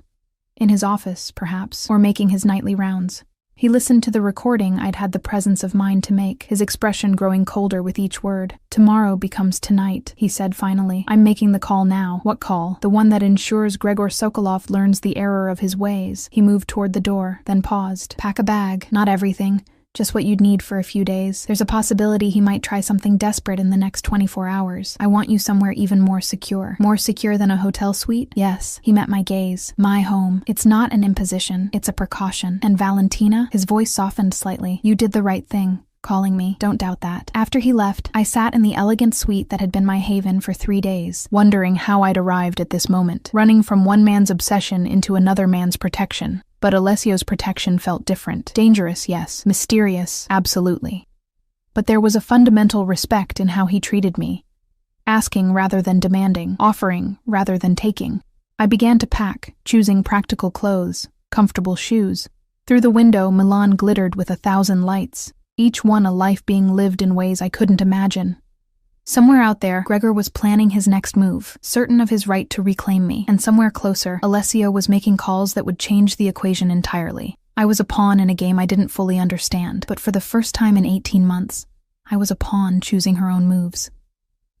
In his office, perhaps, or making his nightly rounds. He listened to the recording I'd had the presence of mind to make, his expression growing colder with each word. "Tomorrow becomes tonight," he said finally. "I'm making the call now." "What call?" "The one that ensures Gregor Sokolov learns the error of his ways." He moved toward the door, then paused. "Pack a bag. Not everything. Just what you'd need for a few days. There's a possibility he might try something desperate in the next 24 hours. I want you somewhere even more secure." "More secure than a hotel suite?" "Yes." He met my gaze. "My home. It's not an imposition. It's a precaution. And Valentina?" His voice softened slightly. "You did the right thing. Calling me. Don't doubt that." After he left, I sat in the elegant suite that had been my haven for 3 days, wondering how I'd arrived at this moment, running from one man's obsession into another man's protection. But Alessio's protection felt different. Dangerous, yes. Mysterious, absolutely. But there was a fundamental respect in how he treated me. Asking rather than demanding, offering rather than taking. I began to pack, choosing practical clothes, comfortable shoes. Through the window, Milan glittered with 1,000 lights, each one a life being lived in ways I couldn't imagine. Somewhere out there, Gregor was planning his next move, certain of his right to reclaim me, and somewhere closer, Alessio was making calls that would change the equation entirely. I was a pawn in a game I didn't fully understand, but for the first time in 18 months, I was a pawn choosing her own moves.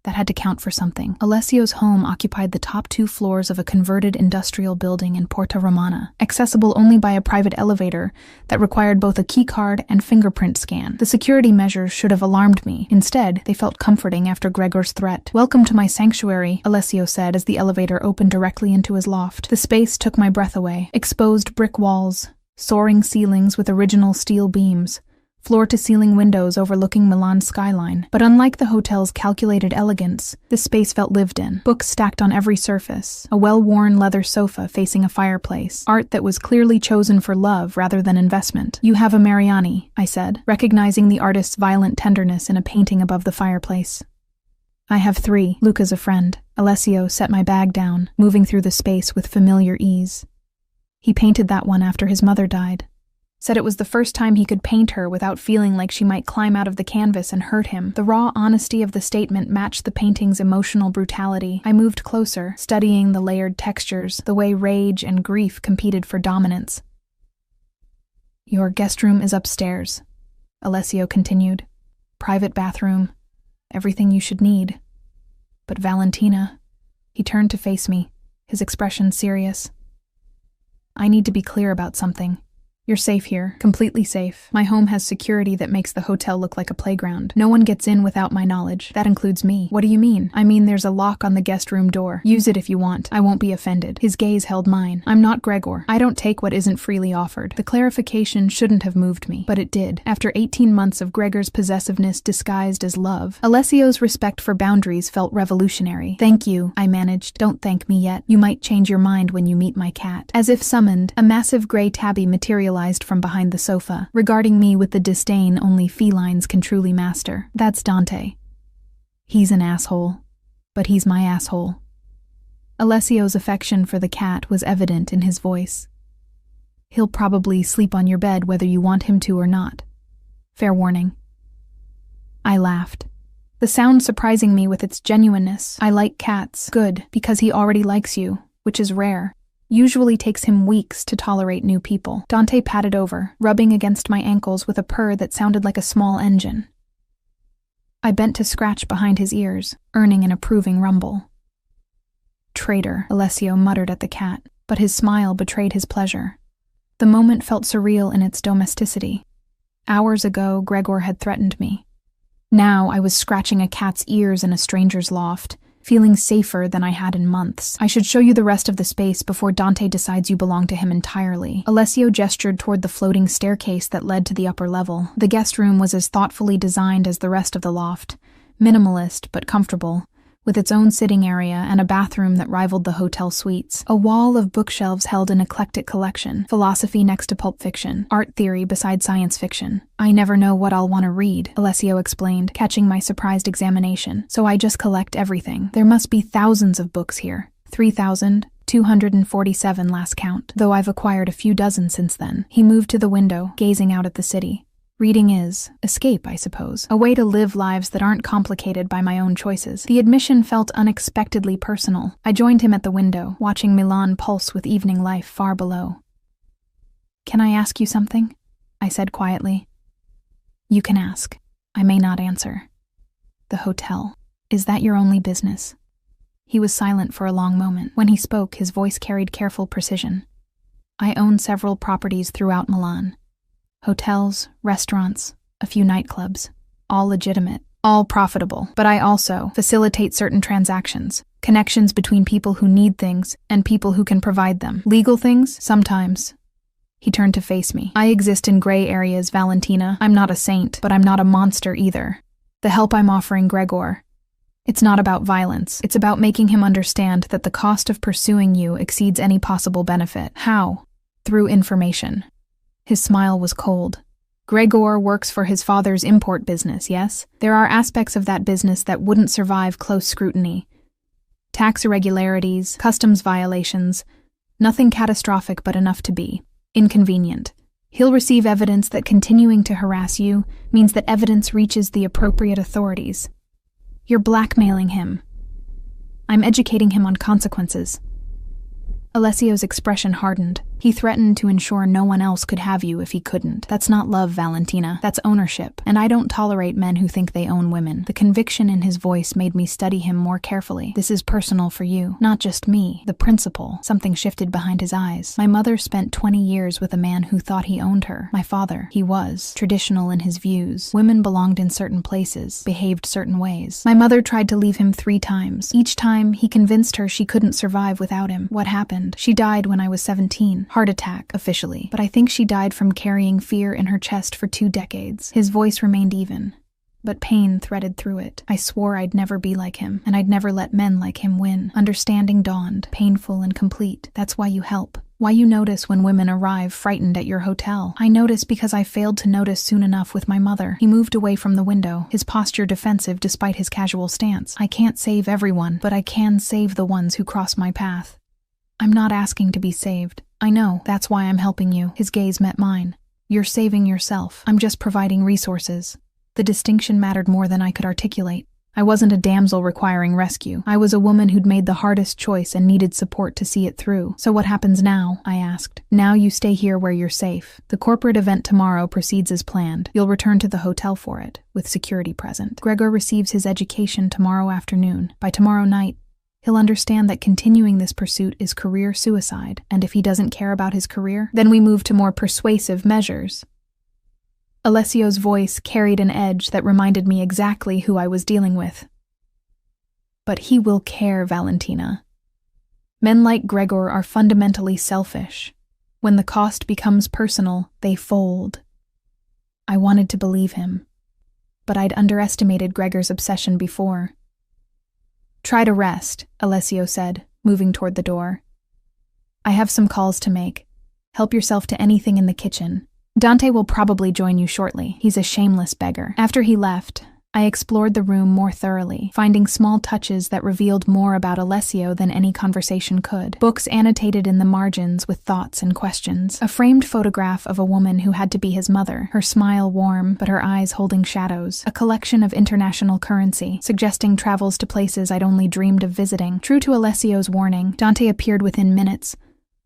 That had to count for something. Alessio's home occupied the top 2 floors of a converted industrial building in Porta Romana, accessible only by a private elevator that required both a keycard and fingerprint scan. The security measures should have alarmed me. Instead, they felt comforting after Gregor's threat. "Welcome to my sanctuary," Alessio said as the elevator opened directly into his loft. The space took my breath away. Exposed brick walls, soaring ceilings with original steel beams, floor-to-ceiling windows overlooking Milan's skyline. But unlike the hotel's calculated elegance, this space felt lived in. Books stacked on every surface, a well-worn leather sofa facing a fireplace, art that was clearly chosen for love rather than investment. "You have a Mariani," I said, recognizing the artist's violent tenderness in a painting above the fireplace. "I have 3. Luca's a friend." Alessio set my bag down, moving through the space with familiar ease. "He painted that one after his mother died. Said it was the first time he could paint her without feeling like she might climb out of the canvas and hurt him." The raw honesty of the statement matched the painting's emotional brutality. I moved closer, studying the layered textures, the way rage and grief competed for dominance. "Your guest room is upstairs," Alessio continued. "Private bathroom, everything you should need. But Valentina..." He turned to face me, his expression serious. "I need to be clear about something. You're safe here, completely safe. My home has security that makes the hotel look like a playground. No one gets in without my knowledge. That includes me." "What do you mean?" "I mean there's a lock on the guest room door. Use it if you want. I won't be offended." His gaze held mine. "I'm not Gregor. I don't take what isn't freely offered." The clarification shouldn't have moved me, but it did. After 18 months of Gregor's possessiveness disguised as love, Alessio's respect for boundaries felt revolutionary. "Thank you," I managed. "Don't thank me yet. You might change your mind when you meet my cat." As if summoned, a massive gray tabby materialized from behind the sofa, regarding me with the disdain only felines can truly master. "That's Dante. He's an asshole, but he's my asshole." Alessio's affection for the cat was evident in his voice. "He'll probably sleep on your bed whether you want him to or not. Fair warning." I laughed, the sound surprising me with its genuineness. "I like cats." "Good, because he already likes you, which is rare. Usually takes him weeks to tolerate new people." Dante patted over, rubbing against my ankles with a purr that sounded like a small engine. I bent to scratch behind his ears, earning an approving rumble. "Traitor," Alessio muttered at the cat, but his smile betrayed his pleasure. The moment felt surreal in its domesticity. Hours ago, Gregor had threatened me. Now I was scratching a cat's ears in a stranger's loft, feeling safer than I had in months. "I should show you the rest of the space before Dante decides you belong to him entirely." Alessio gestured toward the floating staircase that led to the upper level. The guest room was as thoughtfully designed as the rest of the loft, minimalist but comfortable, with its own sitting area and a bathroom that rivaled the hotel suites. A wall of bookshelves held an eclectic collection, philosophy next to pulp fiction, art theory beside science fiction. "I never know what I'll want to read," Alessio explained, catching my surprised examination. "So I just collect everything. There must be thousands of books here. 3,247 last count, though I've acquired a few dozen since then." He moved to the window, gazing out at the city. "Reading is escape, I suppose. A way to live lives that aren't complicated by my own choices." The admission felt unexpectedly personal. I joined him at the window, watching Milan pulse with evening life far below. "Can I ask you something?" I I said quietly. You can ask. I may not answer. The hotel. Is that your only business? He was silent for a long moment. When he spoke, his voice carried careful precision. I own several properties throughout Milan. Hotels, restaurants, a few nightclubs. All legitimate, all profitable. But I also facilitate certain transactions, connections between people who need things and people who can provide them. Legal things? Sometimes. He turned to face me. I exist in gray areas, Valentina. I'm not a saint, but I'm not a monster either. The help I'm offering Gregor, it's not about violence. It's about making him understand that the cost of pursuing you exceeds any possible benefit. How? Through information. His smile was cold. Gregor works for his father's import business, yes? There are aspects of that business that wouldn't survive close scrutiny. Tax irregularities, customs violations, nothing catastrophic but enough to be inconvenient. He'll receive evidence that continuing to harass you means that evidence reaches the appropriate authorities. You're blackmailing him. I'm educating him on consequences. Alessio's expression hardened. He threatened to ensure no one else could have you if he couldn't. That's not love, Valentina. That's ownership. And I don't tolerate men who think they own women. The conviction in his voice made me study him more carefully. This is personal for you, not just me. The principal. Something shifted behind his eyes. My mother spent 20 years with a man who thought he owned her. My father. He was traditional in his views. Women belonged in certain places, behaved certain ways. My mother tried to leave him 3 times. Each time, he convinced her she couldn't survive without him. What happened? She died when I was 17. Heart attack, officially. But I think she died from carrying fear in her chest for 2 decades. His voice remained even, but pain threaded through it. I swore I'd never be like him, and I'd never let men like him win. Understanding dawned, painful and complete. That's why you help. Why you notice when women arrive frightened at your hotel. I notice because I failed to notice soon enough with my mother. He moved away from the window, his posture defensive despite his casual stance. I can't save everyone, but I can save the ones who cross my path. I'm not asking to be saved. I know, that's why I'm helping you. His gaze met mine. You're saving yourself. I'm just providing resources. The distinction mattered more than I could articulate. I wasn't a damsel requiring rescue. I was a woman who'd made the hardest choice and needed support to see it through. So what happens now? I asked. Now you stay here where you're safe. The corporate event tomorrow proceeds as planned. You'll return to the hotel for it, with security present. Gregor receives his education tomorrow afternoon. By tomorrow night, he'll understand that continuing this pursuit is career suicide, and if he doesn't care about his career, then we move to more persuasive measures. Alessio's voice carried an edge that reminded me exactly who I was dealing with. But he will care, Valentina. Men like Gregor are fundamentally selfish. When the cost becomes personal, they fold. I wanted to believe him, but I'd underestimated Gregor's obsession before. Try to rest, Alessio said, moving toward the door. I have some calls to make. Help yourself to anything in the kitchen. Dante will probably join you shortly. He's a shameless beggar. After he left, I explored the room more thoroughly, finding small touches that revealed more about Alessio than any conversation could. Books annotated in the margins with thoughts and questions. A framed photograph of a woman who had to be his mother, her smile warm, but her eyes holding shadows. A collection of international currency, suggesting travels to places I'd only dreamed of visiting. True to Alessio's warning, Dante appeared within minutes,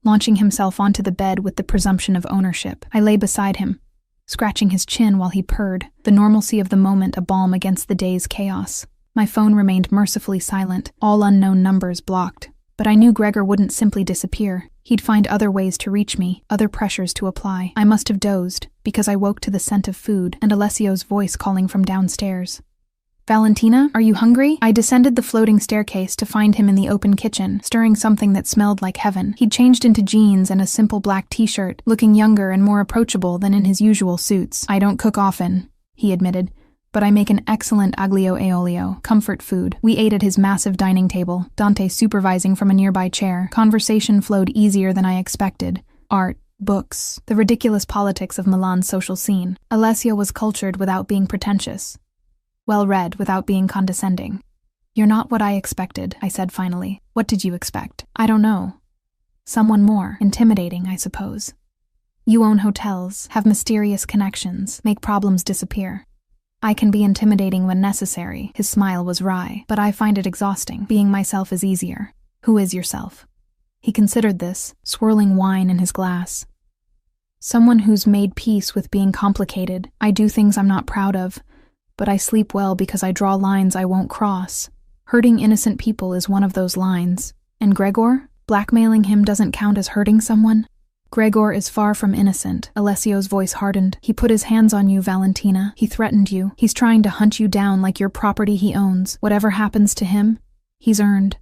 launching himself onto the bed with the presumption of ownership. I lay beside him, scratching his chin while he purred, the normalcy of the moment a balm against the day's chaos. My phone remained mercifully silent, all unknown numbers blocked. But I knew Gregor wouldn't simply disappear. He'd find other ways to reach me, other pressures to apply. I must have dozed, because I woke to the scent of food and Alessio's voice calling from downstairs. Valentina, are you hungry? I descended the floating staircase to find him in the open kitchen, stirring something that smelled like heaven. He'd changed into jeans and a simple black t-shirt, looking younger and more approachable than in his usual suits. I don't cook often, he admitted, but I make an excellent aglio e olio, comfort food. We ate at his massive dining table, Dante supervising from a nearby chair. Conversation flowed easier than I expected. Art, books, the ridiculous politics of Milan's social scene. Alessio was cultured without being pretentious. Well-read without being condescending. You're not what I expected, I said finally. What did you expect? I don't know. Someone more intimidating, I suppose. You own hotels, have mysterious connections, make problems disappear. I can be intimidating when necessary. His smile was wry, but I find it exhausting. Being myself is easier. Who is yourself? He considered this, swirling wine in his glass. Someone who's made peace with being complicated. I do things I'm not proud of, but I sleep well because I draw lines I won't cross. Hurting innocent people is one of those lines. And Gregor? Blackmailing him doesn't count as hurting someone? Gregor is far from innocent. Alessio's voice hardened. He put his hands on you, Valentina. He threatened you. He's trying to hunt you down like your property he owns. Whatever happens to him, he's earned.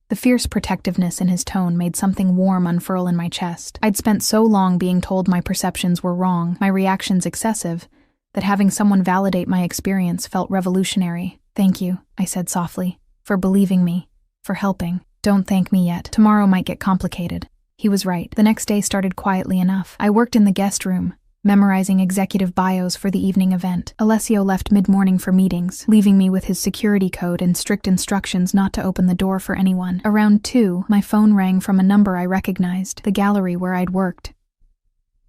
The fierce protectiveness in his tone made something warm unfurl in my chest. I'd spent so long being told my perceptions were wrong, my reactions excessive, that having someone validate my experience felt revolutionary. Thank you, I said softly, for believing me, for helping. Don't thank me yet. Tomorrow might get complicated. He was right. The next day started quietly enough. I worked in the guest room, memorizing executive bios for the evening event. Alessio left mid-morning for meetings, leaving me with his security code and strict instructions not to open the door for anyone. Around 2, my phone rang from a number I recognized, the gallery where I'd worked.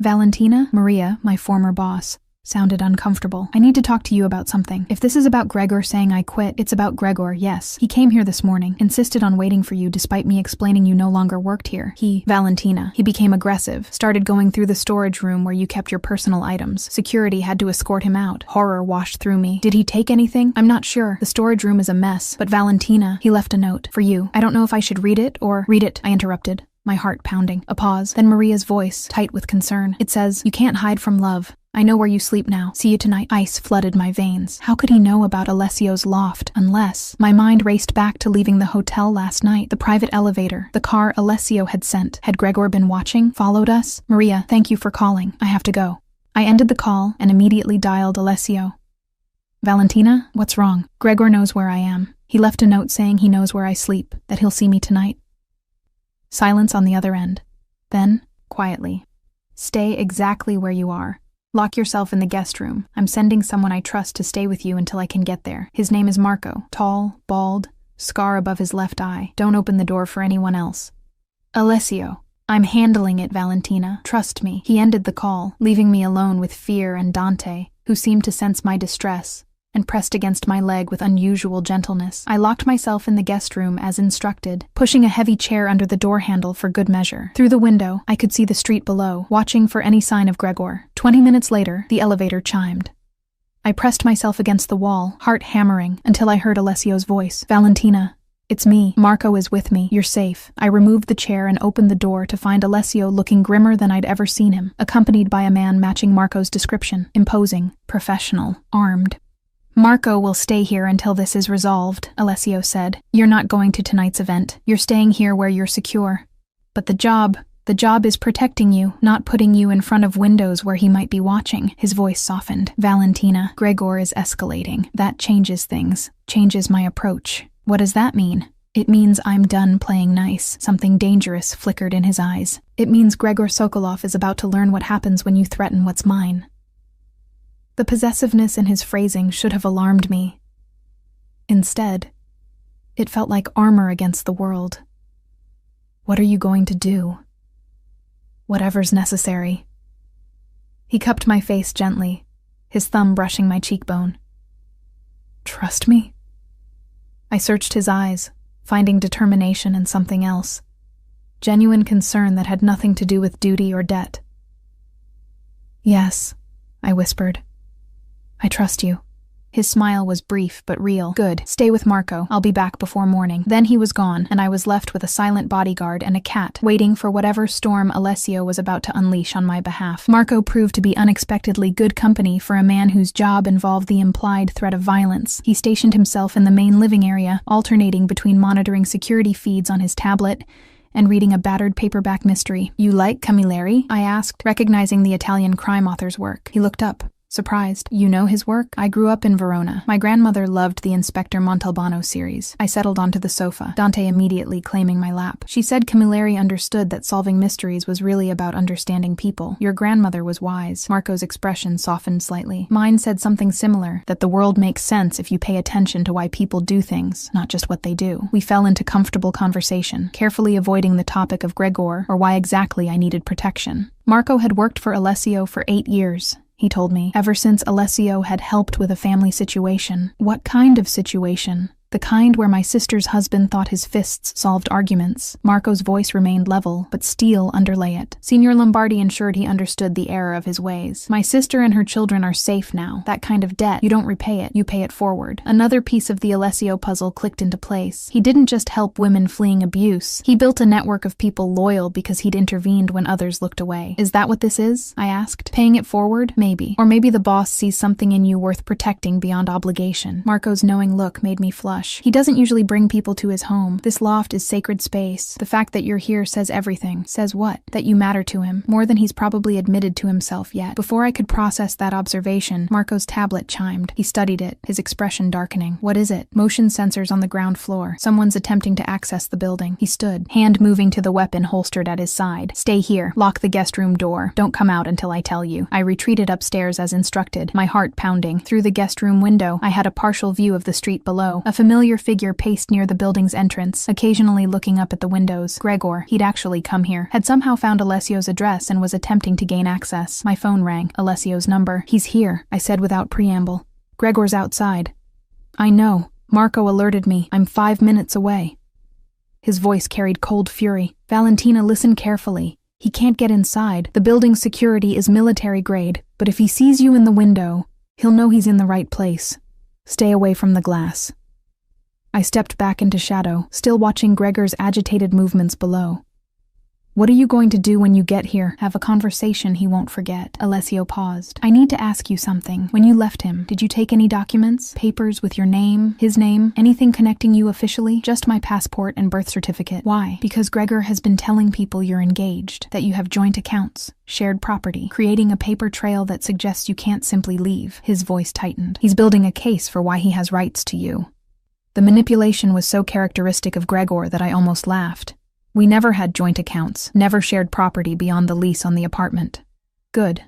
Valentina, Maria, my former boss, sounded uncomfortable. I need to talk to you about something. If this is about Gregor saying I quit, it's about Gregor, yes. He came here this morning, insisted on waiting for you despite me explaining you no longer worked here. Valentina, he became aggressive, started going through the storage room where you kept your personal items. Security had to escort him out. Horror washed through me. Did he take anything? I'm not sure. The storage room is a mess. But Valentina, he left a note. For you. I don't know if I should read it or... Read it, I interrupted, my heart pounding. A pause, then Maria's voice, tight with concern. It says, you can't hide from love. I know where you sleep now. See you tonight. Ice flooded my veins. How could he know about Alessio's loft? Unless... My mind raced back to leaving the hotel last night. The private elevator. The car Alessio had sent. Had Gregor been watching? Followed us? Maria, thank you for calling. I have to go. I ended the call and immediately dialed Alessio. Valentina, what's wrong? Gregor knows where I am. He left a note saying he knows where I sleep, that he'll see me tonight. Silence on the other end. Then, quietly. Stay exactly where you are. Lock yourself in the guest room. I'm sending someone I trust to stay with you until I can get there. His name is Marco. Tall, bald, scar above his left eye. Don't open the door for anyone else. Alessio. I'm handling it, Valentina. Trust me. He ended the call, leaving me alone with Fear and Dante, who seemed to sense my distress, and pressed against my leg with unusual gentleness. I locked myself in the guest room as instructed, pushing a heavy chair under the door handle for good measure. Through the window, I could see the street below, watching for any sign of Gregor. 20 minutes later, the elevator chimed. I pressed myself against the wall, heart hammering, until I heard Alessio's voice. Valentina, it's me. Marco is with me. You're safe. I removed the chair and opened the door to find Alessio looking grimmer than I'd ever seen him, accompanied by a man matching Marco's description. Imposing, professional, armed. Marco will stay here until this is resolved, Alessio said. You're not going to tonight's event. You're staying here where you're secure. But the job is protecting you, not putting you in front of windows where he might be watching. His voice softened. Valentina, Gregor is escalating. That changes things, changes my approach. What does that mean? It means I'm done playing nice. Something dangerous flickered in his eyes. It means Gregor Sokolov is about to learn what happens when you threaten what's mine. The possessiveness in his phrasing should have alarmed me. Instead, it felt like armor against the world. What are you going to do? Whatever's necessary. He cupped my face gently, his thumb brushing my cheekbone. Trust me? I searched his eyes, finding determination in something else. Genuine concern that had nothing to do with duty or debt. Yes, I whispered. I trust you. His smile was brief but real. Good. Stay with Marco. I'll be back before morning. Then he was gone, and I was left with a silent bodyguard and a cat, waiting for whatever storm Alessio was about to unleash on my behalf. Marco proved to be unexpectedly good company for a man whose job involved the implied threat of violence. He stationed himself in the main living area, alternating between monitoring security feeds on his tablet and reading a battered paperback mystery. You like Camilleri? I asked, recognizing the Italian crime author's work. He looked up, surprised. You know his work? I grew up in Verona. My grandmother loved the Inspector Montalbano series. I settled onto the sofa, Dante immediately claiming my lap. She said Camilleri understood that solving mysteries was really about understanding people. Your grandmother was wise. Marco's expression softened slightly. Mine said something similar, that the world makes sense if you pay attention to why people do things, not just what they do. We fell into comfortable conversation, carefully avoiding the topic of Gregor or why exactly I needed protection. Marco had worked for Alessio for 8 years. He told me, ever since Alessio had helped with a family situation. What kind of situation? The kind where my sister's husband thought his fists solved arguments. Marco's voice remained level, but steel underlay it. Signor Lombardi ensured he understood the error of his ways. My sister and her children are safe now. That kind of debt, you don't repay it, you pay it forward. Another piece of the Alessio puzzle clicked into place. He didn't just help women fleeing abuse. He built a network of people loyal because he'd intervened when others looked away. Is that what this is? I asked. Paying it forward? Maybe. Or maybe the boss sees something in you worth protecting beyond obligation. Marco's knowing look made me flush. He doesn't usually bring people to his home. This loft is sacred space. The fact that you're here says everything. Says what? That you matter to him, more than he's probably admitted to himself yet. Before I could process that observation, Marco's tablet chimed. He studied it, his expression darkening. What is it? Motion sensors on the ground floor. Someone's attempting to access the building. He stood, hand moving to the weapon holstered at his side. Stay here. Lock the guest room door. Don't come out until I tell you. I retreated upstairs as instructed, my heart pounding. Through the guest room window, I had a partial view of the street below. A familiar figure paced near the building's entrance, occasionally looking up at the windows. Gregor, he'd actually come here, had somehow found Alessio's address and was attempting to gain access. My phone rang. Alessio's number. He's here, I said without preamble. Gregor's outside. I know. Marco alerted me. I'm 5 minutes away. His voice carried cold fury. Valentina, listen carefully. He can't get inside. The building's security is military grade, but if he sees you in the window, he'll know he's in the right place. Stay away from the glass. I stepped back into shadow, still watching Gregor's agitated movements below. What are you going to do when you get here? Have a conversation he won't forget. Alessio paused. I need to ask you something. When you left him, did you take any documents? Papers with your name, his name, anything connecting you officially? Just my passport and birth certificate. Why? Because Gregor has been telling people you're engaged, that you have joint accounts, shared property, creating a paper trail that suggests you can't simply leave. His voice tightened. He's building a case for why he has rights to you. The manipulation was so characteristic of Gregor that I almost laughed. We never had joint accounts, never shared property beyond the lease on the apartment. Good.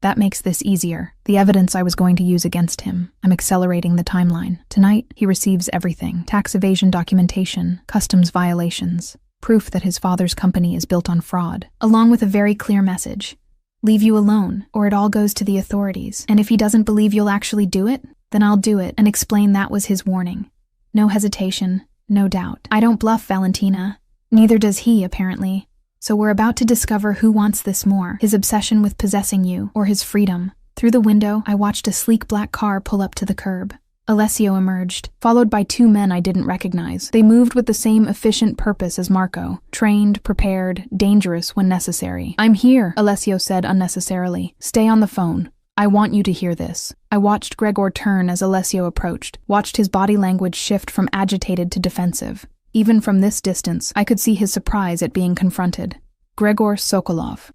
That makes this easier. The evidence I was going to use against him. I'm accelerating the timeline. Tonight, he receives everything. Tax evasion documentation, customs violations, proof that his father's company is built on fraud, along with a very clear message. Leave you alone, or it all goes to the authorities. And if he doesn't believe you'll actually do it, then I'll do it and explain that was his warning. No hesitation, no doubt. I don't bluff, Valentina. Neither does he, apparently. So we're about to discover who wants this more, his obsession with possessing you, or his freedom. Through the window, I watched a sleek black car pull up to the curb. Alessio emerged, followed by 2 men I didn't recognize. They moved with the same efficient purpose as Marco. Trained, prepared, dangerous when necessary. I'm here, Alessio said unnecessarily. Stay on the phone. I want you to hear this. I watched Gregor turn as Alessio approached, watched his body language shift from agitated to defensive. Even from this distance, I could see his surprise at being confronted. Gregor Sokolov.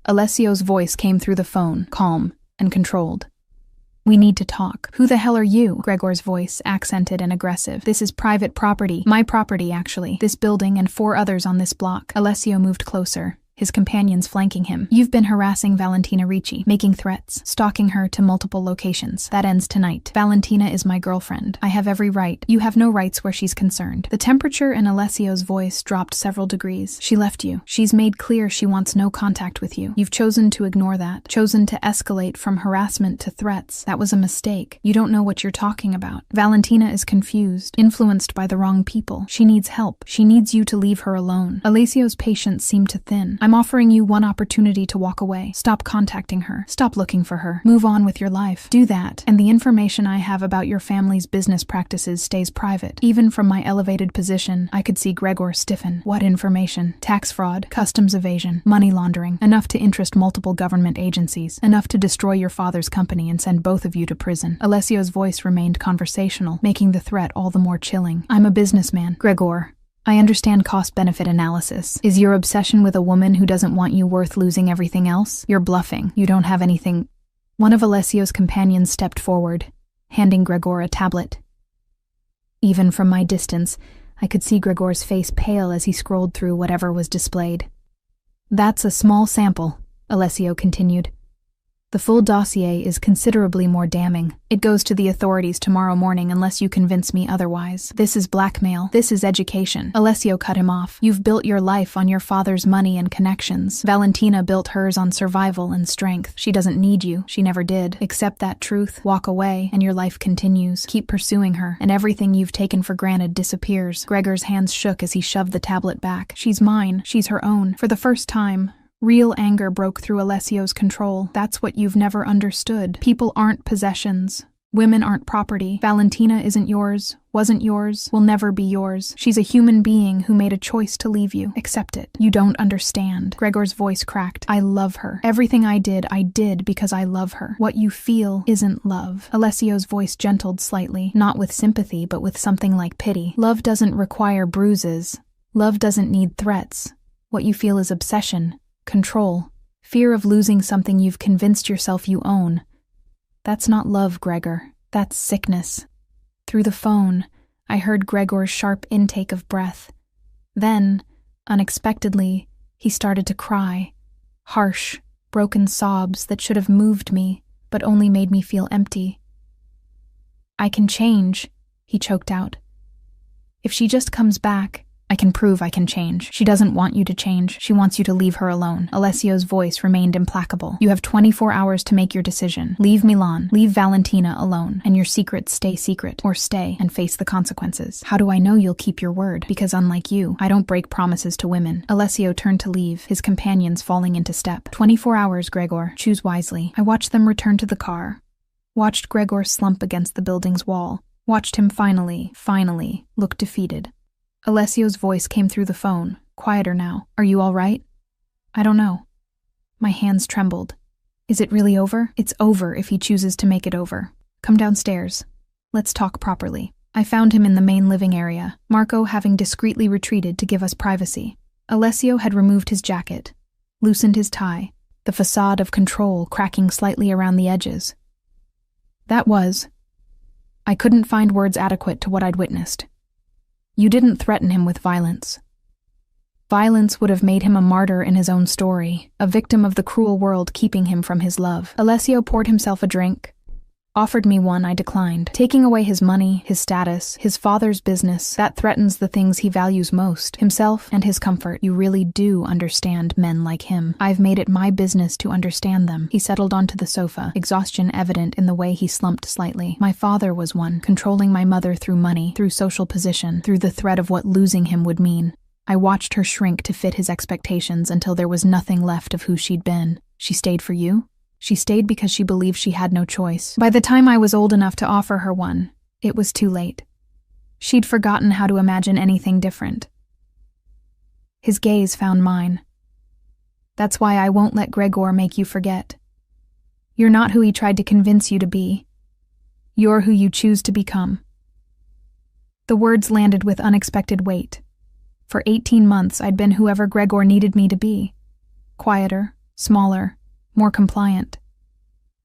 Alessio's voice came through the phone, calm and controlled. We need to talk. Who the hell are you? Gregor's voice, accented and aggressive. This is private property. My property, actually. This building and 4 others on this block. Alessio moved closer, his companions flanking him. You've been harassing Valentina Ricci, making threats, stalking her to multiple locations. That ends tonight. Valentina is my girlfriend. I have every right. You have no rights where she's concerned. The temperature in Alessio's voice dropped several degrees. She left you. She's made clear she wants no contact with you. You've chosen to ignore that, chosen to escalate from harassment to threats. That was a mistake. You don't know what you're talking about. Valentina is confused, influenced by the wrong people. She needs help. She needs you to leave her alone. Alessio's patience seemed to thin. I'm offering you one opportunity to walk away. Stop contacting her. Stop looking for her. Move on with your life. Do that, and the information I have about your family's business practices stays private. Even from my elevated position, I could see Gregor stiffen. What information? Tax fraud, customs evasion, money laundering, enough to interest multiple government agencies, enough to destroy your father's company and send both of you to prison. Alessio's voice remained conversational, making the threat all the more chilling. I'm a businessman. Gregor, I understand cost-benefit analysis. Is your obsession with a woman who doesn't want you worth losing everything else? You're bluffing. You don't have anything. One of Alessio's companions stepped forward, handing Gregor a tablet. Even from my distance, I could see Gregor's face pale as he scrolled through whatever was displayed. That's a small sample, Alessio continued. The full dossier is considerably more damning. It goes to the authorities tomorrow morning unless you convince me otherwise. This is blackmail. This is education. Alessio cut him off. You've built your life on your father's money and connections. Valentina built hers on survival and strength. She doesn't need you. She never did. Accept that truth, walk away, and your life continues. Keep pursuing her, and everything you've taken for granted disappears. Gregor's hands shook as he shoved the tablet back. She's mine. She's her own. For the first time, real anger broke through Alessio's control. That's what you've never understood. People aren't possessions. Women aren't property. Valentina isn't yours, wasn't yours, will never be yours. She's a human being who made a choice to leave you. Accept it. You don't understand. Gregor's voice cracked. I love her. Everything I did because I love her. What you feel isn't love. Alessio's voice gentled slightly, not with sympathy, but with something like pity. Love doesn't require bruises. Love doesn't need threats. What you feel is obsession. Control, fear of losing something you've convinced yourself you own. That's not love, Gregor. That's sickness. Through the phone, I heard Gregor's sharp intake of breath. Then, unexpectedly, he started to cry. Harsh, broken sobs that should have moved me, but only made me feel empty. I can change, he choked out. If she just comes back, I can prove I can change. She doesn't want you to change. She wants you to leave her alone. Alessio's voice remained implacable. You have 24 hours to make your decision. Leave Milan. Leave Valentina alone. And your secrets stay secret. Or stay and face the consequences. How do I know you'll keep your word? Because unlike you, I don't break promises to women. Alessio turned to leave, his companions falling into step. 24 hours, Gregor. Choose wisely. I watched them return to the car. Watched Gregor slump against the building's wall. Watched him finally, look defeated. Alessio's voice came through the phone, quieter now. Are you all right? I don't know. My hands trembled. Is it really over? It's over if he chooses to make it over. Come downstairs. Let's talk properly. I found him in the main living area, Marco having discreetly retreated to give us privacy. Alessio had removed his jacket, loosened his tie, the facade of control cracking slightly around the edges. I couldn't find words adequate to what I'd witnessed. You didn't threaten him with violence. Violence would have made him a martyr in his own story, a victim of the cruel world keeping him from his love. Alessio poured himself a drink, offered me one. I declined. Taking away his money, his status, his father's business, that threatens the things he values most, himself and his comfort. You really do understand men like him. I've made it my business to understand them. He settled onto the sofa, exhaustion evident in the way he slumped slightly. My father was one, controlling my mother through money, through social position, through the threat of what losing him would mean. I watched her shrink to fit his expectations until there was nothing left of who she'd been. She stayed for you? She stayed because she believed she had no choice. By the time I was old enough to offer her one, it was too late. She'd forgotten how to imagine anything different. His gaze found mine. That's why I won't let Gregor make you forget. You're not who he tried to convince you to be. You're who you choose to become. The words landed with unexpected weight. For 18 months, I'd been whoever Gregor needed me to be. Quieter, smaller, more compliant.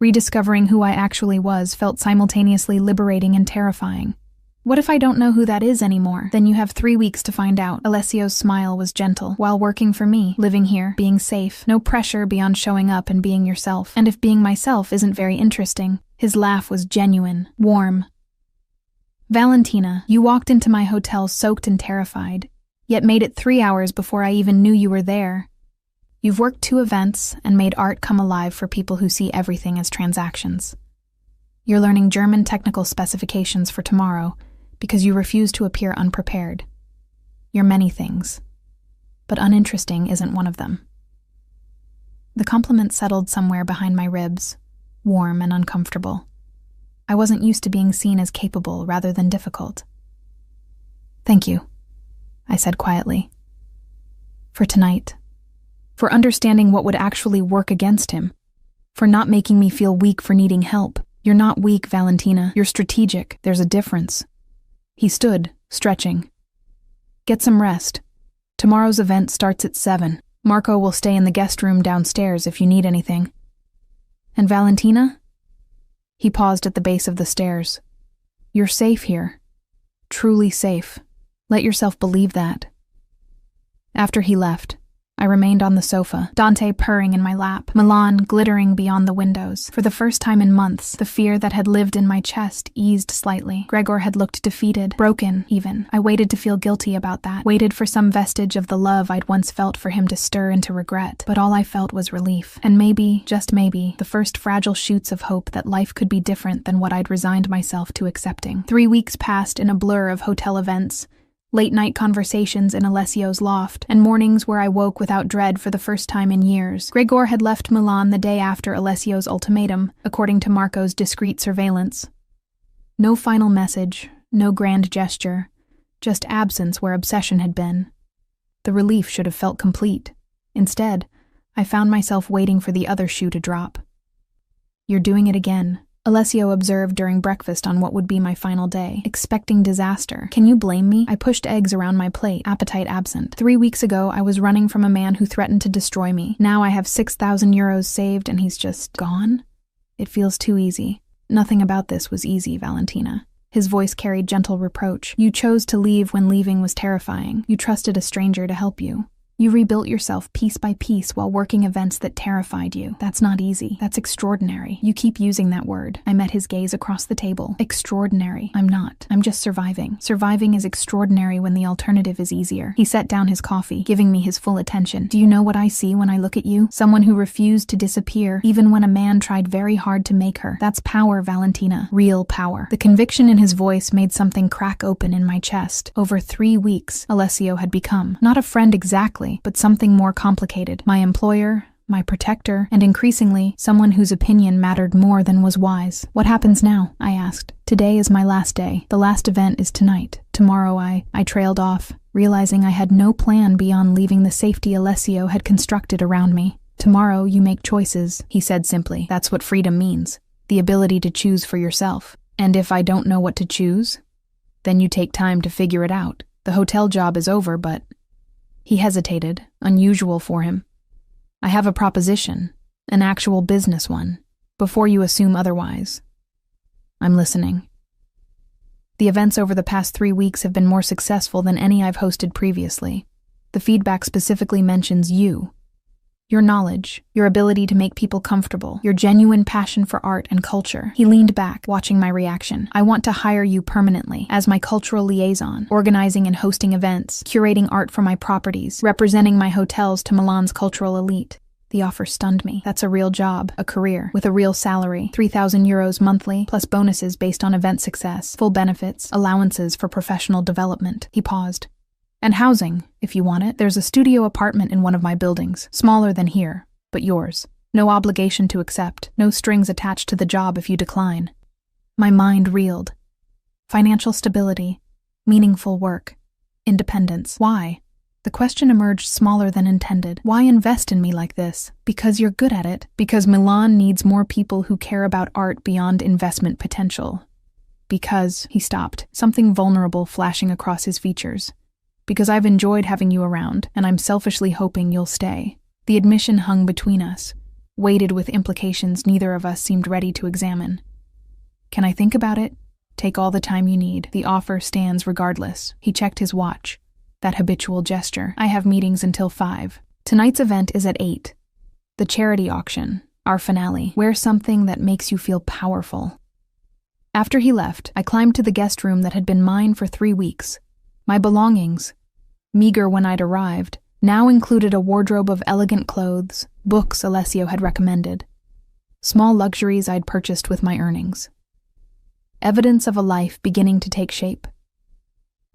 Rediscovering who I actually was felt simultaneously liberating and terrifying. What if I don't know who that is anymore? Then you have 3 weeks to find out. Alessio's smile was gentle. While working for me, living here, being safe, no pressure beyond showing up and being yourself. And if being myself isn't very interesting, his laugh was genuine, warm. Valentina, you walked into my hotel soaked and terrified, yet made it 3 hours before I even knew you were there. You've worked 2 events and made art come alive for people who see everything as transactions. You're learning German technical specifications for tomorrow because you refuse to appear unprepared. You're many things, but uninteresting isn't one of them. The compliment settled somewhere behind my ribs, warm and uncomfortable. I wasn't used to being seen as capable rather than difficult. Thank you, I said quietly. For tonight. For understanding what would actually work against him. For not making me feel weak for needing help. You're not weak, Valentina. You're strategic. There's a difference. He stood, stretching. Get some rest. Tomorrow's event starts at 7. Marco will stay in the guest room downstairs if you need anything. And Valentina? He paused at the base of the stairs. You're safe here. Truly safe. Let yourself believe that. After he left, I remained on the sofa, Dante purring in my lap, Milan glittering beyond the windows. For the first time in months, the fear that had lived in my chest eased slightly. Gregor had looked defeated, broken even. I waited to feel guilty about that, waited for some vestige of the love I'd once felt for him to stir into regret. But all I felt was relief. And maybe, just maybe, the first fragile shoots of hope that life could be different than what I'd resigned myself to accepting. 3 weeks passed in a blur of hotel events, late-night conversations in Alessio's loft, and mornings where I woke without dread for the first time in years. Gregor had left Milan the day after Alessio's ultimatum, according to Marco's discreet surveillance. No final message, no grand gesture, just absence where obsession had been. The relief should have felt complete. Instead, I found myself waiting for the other shoe to drop. "You're doing it again," Alessio observed during breakfast on what would be my final day, expecting disaster. "Can you blame me?" I pushed eggs around my plate, appetite absent. 3 weeks ago, I was running from a man who threatened to destroy me. Now I have 6,000 euros saved and he's just gone? It feels too easy. Nothing about this was easy, Valentina. His voice carried gentle reproach. You chose to leave when leaving was terrifying. You trusted a stranger to help you. You rebuilt yourself piece by piece while working events that terrified you. That's not easy. That's extraordinary. You keep using that word. I met his gaze across the table. Extraordinary. I'm not. I'm just surviving. Surviving is extraordinary when the alternative is easier. He set down his coffee, giving me his full attention. Do you know what I see when I look at you? Someone who refused to disappear, even when a man tried very hard to make her. That's power, Valentina. Real power. The conviction in his voice made something crack open in my chest. Over 3 weeks, Alessio had become not a friend exactly, but something more complicated. My employer, my protector, and increasingly, someone whose opinion mattered more than was wise. What happens now? I asked. Today is my last day. The last event is tonight. Tomorrow I trailed off, realizing I had no plan beyond leaving the safety Alessio had constructed around me. Tomorrow you make choices, he said simply. That's what freedom means. The ability to choose for yourself. And if I don't know what to choose, then you take time to figure it out. The hotel job is over, but... He hesitated, unusual for him. I have a proposition, an actual business one, before you assume otherwise. I'm listening. The events over the past 3 weeks have been more successful than any I've hosted previously. The feedback specifically mentions you. Your knowledge, your ability to make people comfortable, your genuine passion for art and culture. He leaned back, watching my reaction. I want to hire you permanently as my cultural liaison, organizing and hosting events, curating art for my properties, representing my hotels to Milan's cultural elite. The offer stunned me. That's a real job, a career, with a real salary, 3,000 euros monthly, plus bonuses based on event success, full benefits, allowances for professional development. He paused. And housing, if you want it. There's a studio apartment in one of my buildings, smaller than here, but yours. No obligation to accept, no strings attached to the job if you decline. My mind reeled. Financial stability, meaningful work, independence. Why? The question emerged smaller than intended. Why invest in me like this? Because you're good at it. Because Milan needs more people who care about art beyond investment potential. Because, he stopped, something vulnerable flashing across his features. Because I've enjoyed having you around, and I'm selfishly hoping you'll stay. The admission hung between us, weighted with implications neither of us seemed ready to examine. Can I think about it? Take all the time you need. The offer stands regardless. He checked his watch. That habitual gesture. I have meetings until 5. Tonight's event is at 8. The charity auction, our finale. Wear something that makes you feel powerful. After he left, I climbed to the guest room that had been mine for 3 weeks. My belongings, meager when I'd arrived, now included a wardrobe of elegant clothes, books Alessio had recommended, small luxuries I'd purchased with my earnings. Evidence of a life beginning to take shape.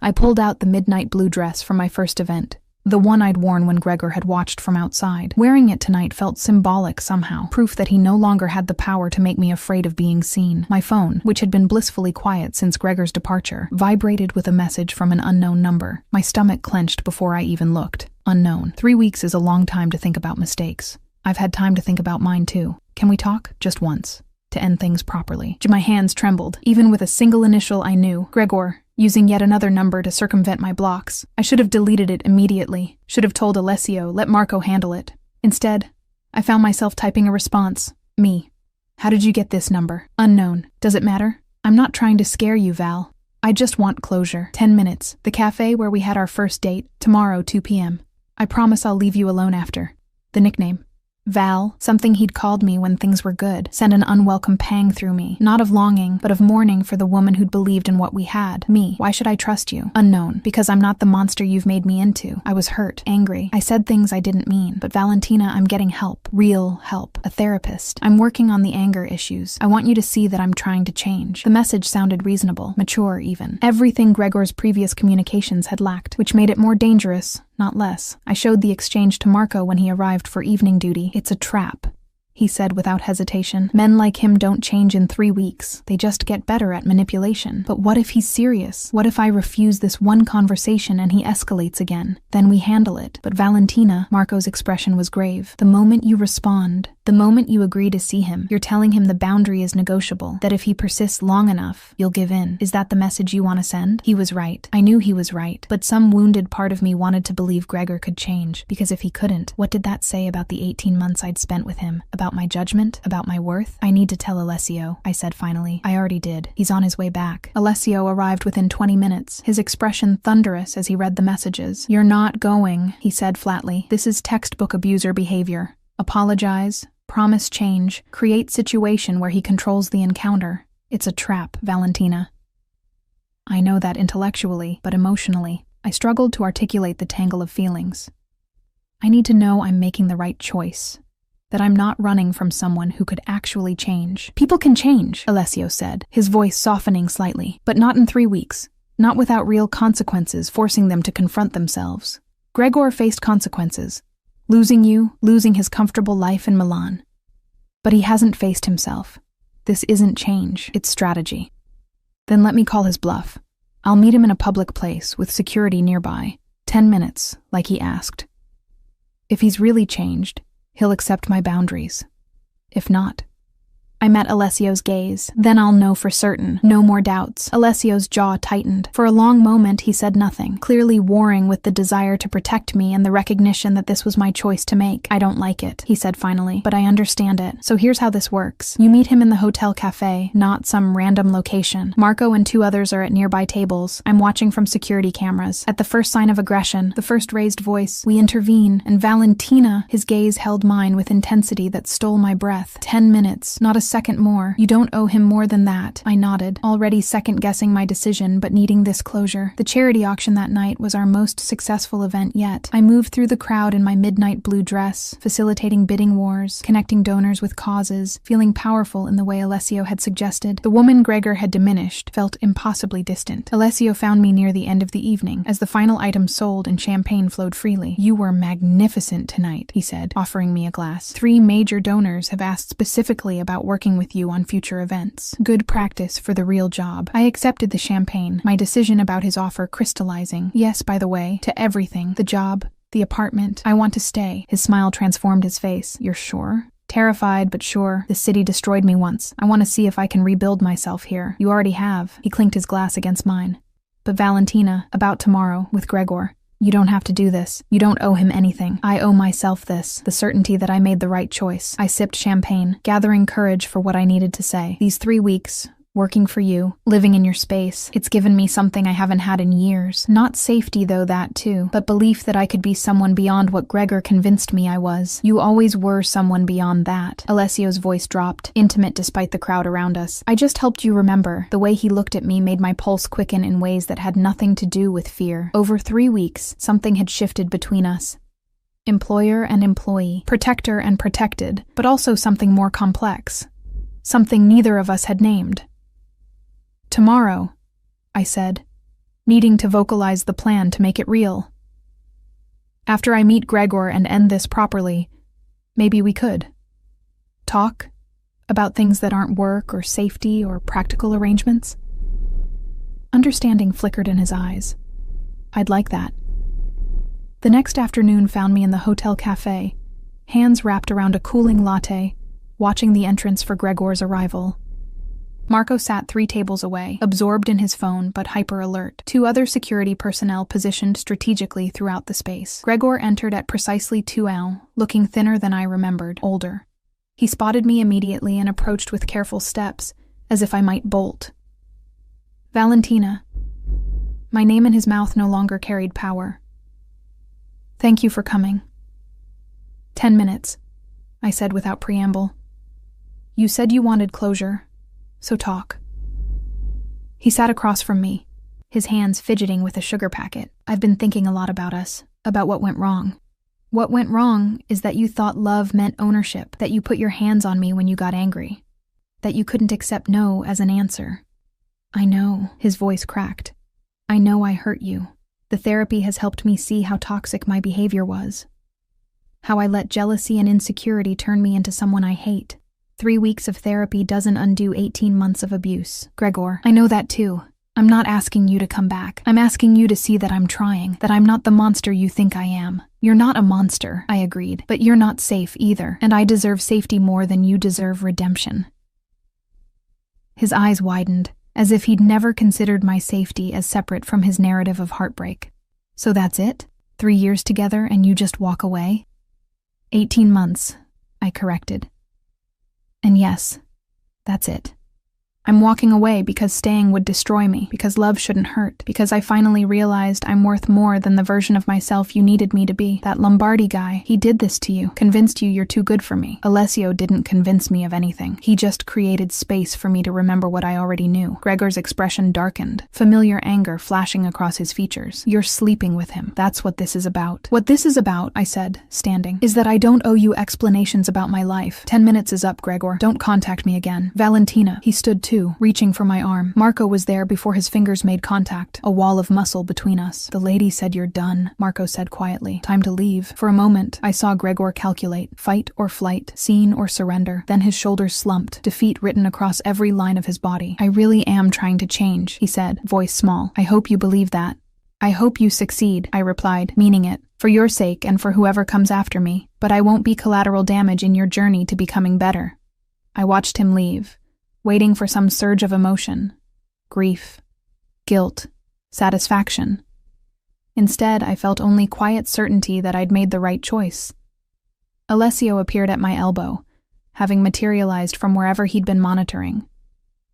I pulled out the midnight blue dress from my first event, the one I'd worn when Gregor had watched from outside. Wearing it tonight felt symbolic somehow, proof that he no longer had the power to make me afraid of being seen. My phone, which had been blissfully quiet since Gregor's departure, vibrated with a message from an unknown number. My stomach clenched before I even looked. Unknown. 3 weeks is a long time to think about mistakes. I've had time to think about mine too. Can we talk? Just once. To end things properly. My hands trembled. Even with a single initial I knew. Gregor. Using yet another number to circumvent my blocks. I should have deleted it immediately. Should have told Alessio, let Marco handle it. Instead, I found myself typing a response. Me. How did you get this number? Unknown. Does it matter? I'm not trying to scare you, Val. I just want closure. 10 minutes. The cafe where we had our first date. Tomorrow, 2 p.m. I promise I'll leave you alone after. The nickname. Val, something he'd called me when things were good, sent an unwelcome pang through me, not of longing, but of mourning for the woman who'd believed in what we had. Me. Why should I trust you? Unknown. Because I'm not the monster you've made me into. I was hurt, angry. I said things I didn't mean. But Valentina, I'm getting help. Real help. A therapist. I'm working on the anger issues. I want you to see that I'm trying to change. The message sounded reasonable, mature even. Everything Gregor's previous communications had lacked, which made it more dangerous, not less. I showed the exchange to Marco when he arrived for evening duty. It's a trap, he said without hesitation. Men like him don't change in 3 weeks. They just get better at manipulation. But what if he's serious? What if I refuse this one conversation and he escalates again? Then we handle it. But Valentina, Marco's expression was grave. The moment you respond, the moment you agree to see him, you're telling him the boundary is negotiable, that if he persists long enough, you'll give in. Is that the message you want to send? He was right. I knew he was right. But some wounded part of me wanted to believe Gregor could change. Because if he couldn't, what did that say about the 18 months I'd spent with him? About my judgment? About my worth? I need to tell Alessio, I said finally. I already did. He's on his way back. Alessio arrived within 20 minutes, his expression thunderous as he read the messages. You're not going, he said flatly. This is textbook abuser behavior. Apologize, promise change, create situation where he controls the encounter. It's a trap, Valentina. I know that intellectually, but emotionally, I struggled to articulate the tangle of feelings. I need to know I'm making the right choice, that I'm not running from someone who could actually change. People can change, Alessio said, his voice softening slightly, but not in 3 weeks, not without real consequences forcing them to confront themselves. Gregor faced consequences. Losing you, losing his comfortable life in Milan. But he hasn't faced himself. This isn't change, it's strategy. Then let me call his bluff. I'll meet him in a public place with security nearby. 10 minutes, like he asked. If he's really changed, he'll accept my boundaries. If not, I met Alessio's gaze. Then I'll know for certain. No more doubts. Alessio's jaw tightened. For a long moment, he said nothing, clearly warring with the desire to protect me and the recognition that this was my choice to make. I don't like it, he said finally, but I understand it. So here's how this works. You meet him in the hotel cafe, not some random location. Marco and 2 others are at nearby tables. I'm watching from security cameras. At the first sign of aggression, the first raised voice, we intervene, and Valentina, his gaze held mine with intensity that stole my breath. 10 minutes, not a second more. You don't owe him more than that. I nodded, already second-guessing my decision but needing this closure. The charity auction that night was our most successful event yet. I moved through the crowd in my midnight blue dress, facilitating bidding wars, connecting donors with causes, feeling powerful in the way Alessio had suggested. The woman Gregor had diminished felt impossibly distant. Alessio found me near the end of the evening, as the final items sold and champagne flowed freely. You were magnificent tonight, he said, offering me a glass. 3 major donors have asked specifically about working with you on future events. Good practice for the real job. I accepted the champagne, my decision about his offer crystallizing. Yes, by the way, to everything. The job, the apartment. I want to stay. His smile transformed his face. You're sure? Terrified, but sure. The city destroyed me once. I want to see if I can rebuild myself here. You already have. He clinked his glass against mine. But Valentina, about tomorrow, with Gregor. You don't have to do this. You don't owe him anything. I owe myself this, the certainty that I made the right choice. I sipped champagne, gathering courage for what I needed to say. These 3 weeks, working for you, living in your space, it's given me something I haven't had in years. Not safety, though, that too, but belief that I could be someone beyond what Gregor convinced me I was. You always were someone beyond that. Alessio's voice dropped, intimate despite the crowd around us. I just helped you remember. The way he looked at me made my pulse quicken in ways that had nothing to do with fear. Over 3 weeks, something had shifted between us. Employer and employee, protector and protected, but also something more complex. Something neither of us had named. Tomorrow, I said, needing to vocalize the plan to make it real. After I meet Gregor and end this properly, maybe we could. Talk about things that aren't work or safety or practical arrangements. Understanding flickered in his eyes. I'd like that. The next afternoon found me in the hotel cafe, hands wrapped around a cooling latte, watching the entrance for Gregor's arrival. Marco sat 3 tables away, absorbed in his phone but hyper-alert. 2 other security personnel positioned strategically throughout the space. Gregor entered at precisely 2 hours, looking thinner than I remembered, older. He spotted me immediately and approached with careful steps, as if I might bolt. Valentina. My name in his mouth no longer carried power. Thank you for coming. 10 minutes, I said without preamble. You said you wanted closure, so talk. He sat across from me, his hands fidgeting with a sugar packet. I've been thinking a lot about us, about what went wrong. What went wrong is that you thought love meant ownership, that you put your hands on me when you got angry, that you couldn't accept no as an answer. I know, his voice cracked. I know I hurt you. The therapy has helped me see how toxic my behavior was. How I let jealousy and insecurity turn me into someone I hate. 3 weeks of therapy doesn't undo 18 months of abuse. Gregor, I know that too. I'm not asking you to come back. I'm asking you to see that I'm trying, that I'm not the monster you think I am. You're not a monster, I agreed, but you're not safe either, and I deserve safety more than you deserve redemption. His eyes widened, as if he'd never considered my safety as separate from his narrative of heartbreak. So that's it? 3 years together and you just walk away? 18 months, I corrected. And yes, that's it. I'm walking away because staying would destroy me, because love shouldn't hurt, because I finally realized I'm worth more than the version of myself you needed me to be. That Lombardi guy, he did this to you, convinced you you're too good for me. Alessio didn't convince me of anything. He just created space for me to remember what I already knew. Gregor's expression darkened, familiar anger flashing across his features. You're sleeping with him. That's what this is about. What this is about, I said, standing, is that I don't owe you explanations about my life. 10 minutes is up, Gregor. Don't contact me again. Valentina, he stood too, reaching for my arm. Marco was there before his fingers made contact, a wall of muscle between us. The lady said you're done, Marco said quietly. Time to leave. For a moment, I saw Gregor calculate, fight or flight, scene or surrender. Then his shoulders slumped, defeat written across every line of his body. I really am trying to change, he said, voice small. I hope you believe that. I hope you succeed, I replied, meaning it, for your sake and for whoever comes after me, but I won't be collateral damage in your journey to becoming better. I watched him leave, waiting for some surge of emotion, grief, guilt, satisfaction. Instead, I felt only quiet certainty that I'd made the right choice. Alessio appeared at my elbow, having materialized from wherever he'd been monitoring.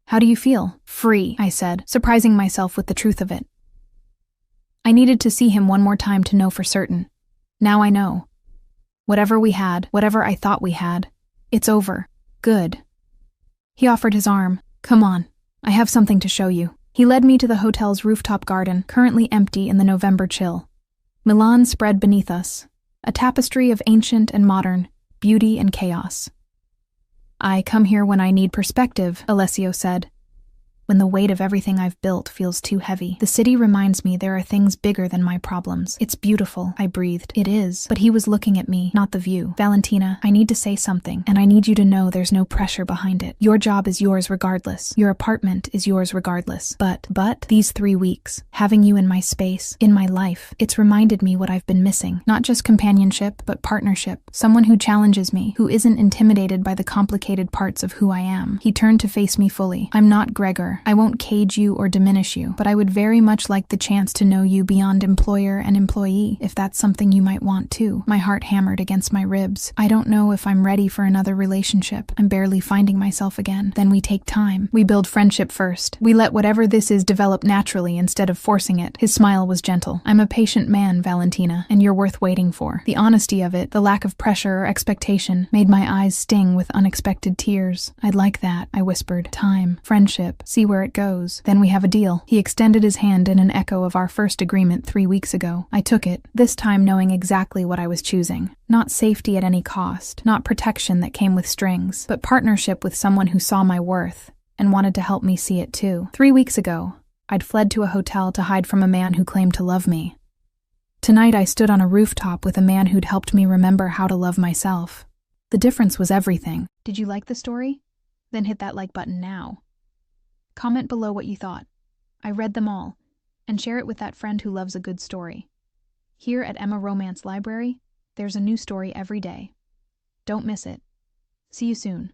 How do you feel? Free, I said, surprising myself with the truth of it. I needed to see him one more time to know for certain. Now I know. Whatever we had, whatever I thought we had, it's over. Good. He offered his arm. Come on, I have something to show you. He led me to the hotel's rooftop garden, currently empty in the November chill. Milan spread beneath us, a tapestry of ancient and modern, beauty and chaos. I come here when I need perspective, Alessio said. When the weight of everything I've built feels too heavy. The city reminds me there are things bigger than my problems. It's beautiful, I breathed. It is. But he was looking at me, not the view. Valentina, I need to say something, and I need you to know there's no pressure behind it. Your job is yours regardless. Your apartment is yours regardless. But these 3 weeks, having you in my space, in my life, it's reminded me what I've been missing. Not just companionship, but partnership. Someone who challenges me, who isn't intimidated by the complicated parts of who I am. He turned to face me fully. I'm not Gregor. I won't cage you or diminish you, but I would very much like the chance to know you beyond employer and employee, if that's something you might want too. My heart hammered against my ribs. I don't know if I'm ready for another relationship. I'm barely finding myself again. Then we take time. We build friendship first. We let whatever this is develop naturally instead of forcing it. His smile was gentle. I'm a patient man, Valentina, and you're worth waiting for. The honesty of it, the lack of pressure or expectation, made my eyes sting with unexpected tears. I'd like that, I whispered. Time, friendship, see where it goes. Then we have a deal. He extended his hand in an echo of our first agreement 3 weeks ago. I took it, this time knowing exactly what I was choosing. Not safety at any cost, not protection that came with strings, but partnership with someone who saw my worth and wanted to help me see it too. 3 weeks ago, I'd fled to a hotel to hide from a man who claimed to love me. Tonight I stood on a rooftop with a man who'd helped me remember how to love myself. The difference was everything. Did you like the story? Then hit that like button now. Comment below what you thought. I read them all, and share it with that friend who loves a good story. Here at Emma Romance Library, there's a new story every day. Don't miss it. See you soon.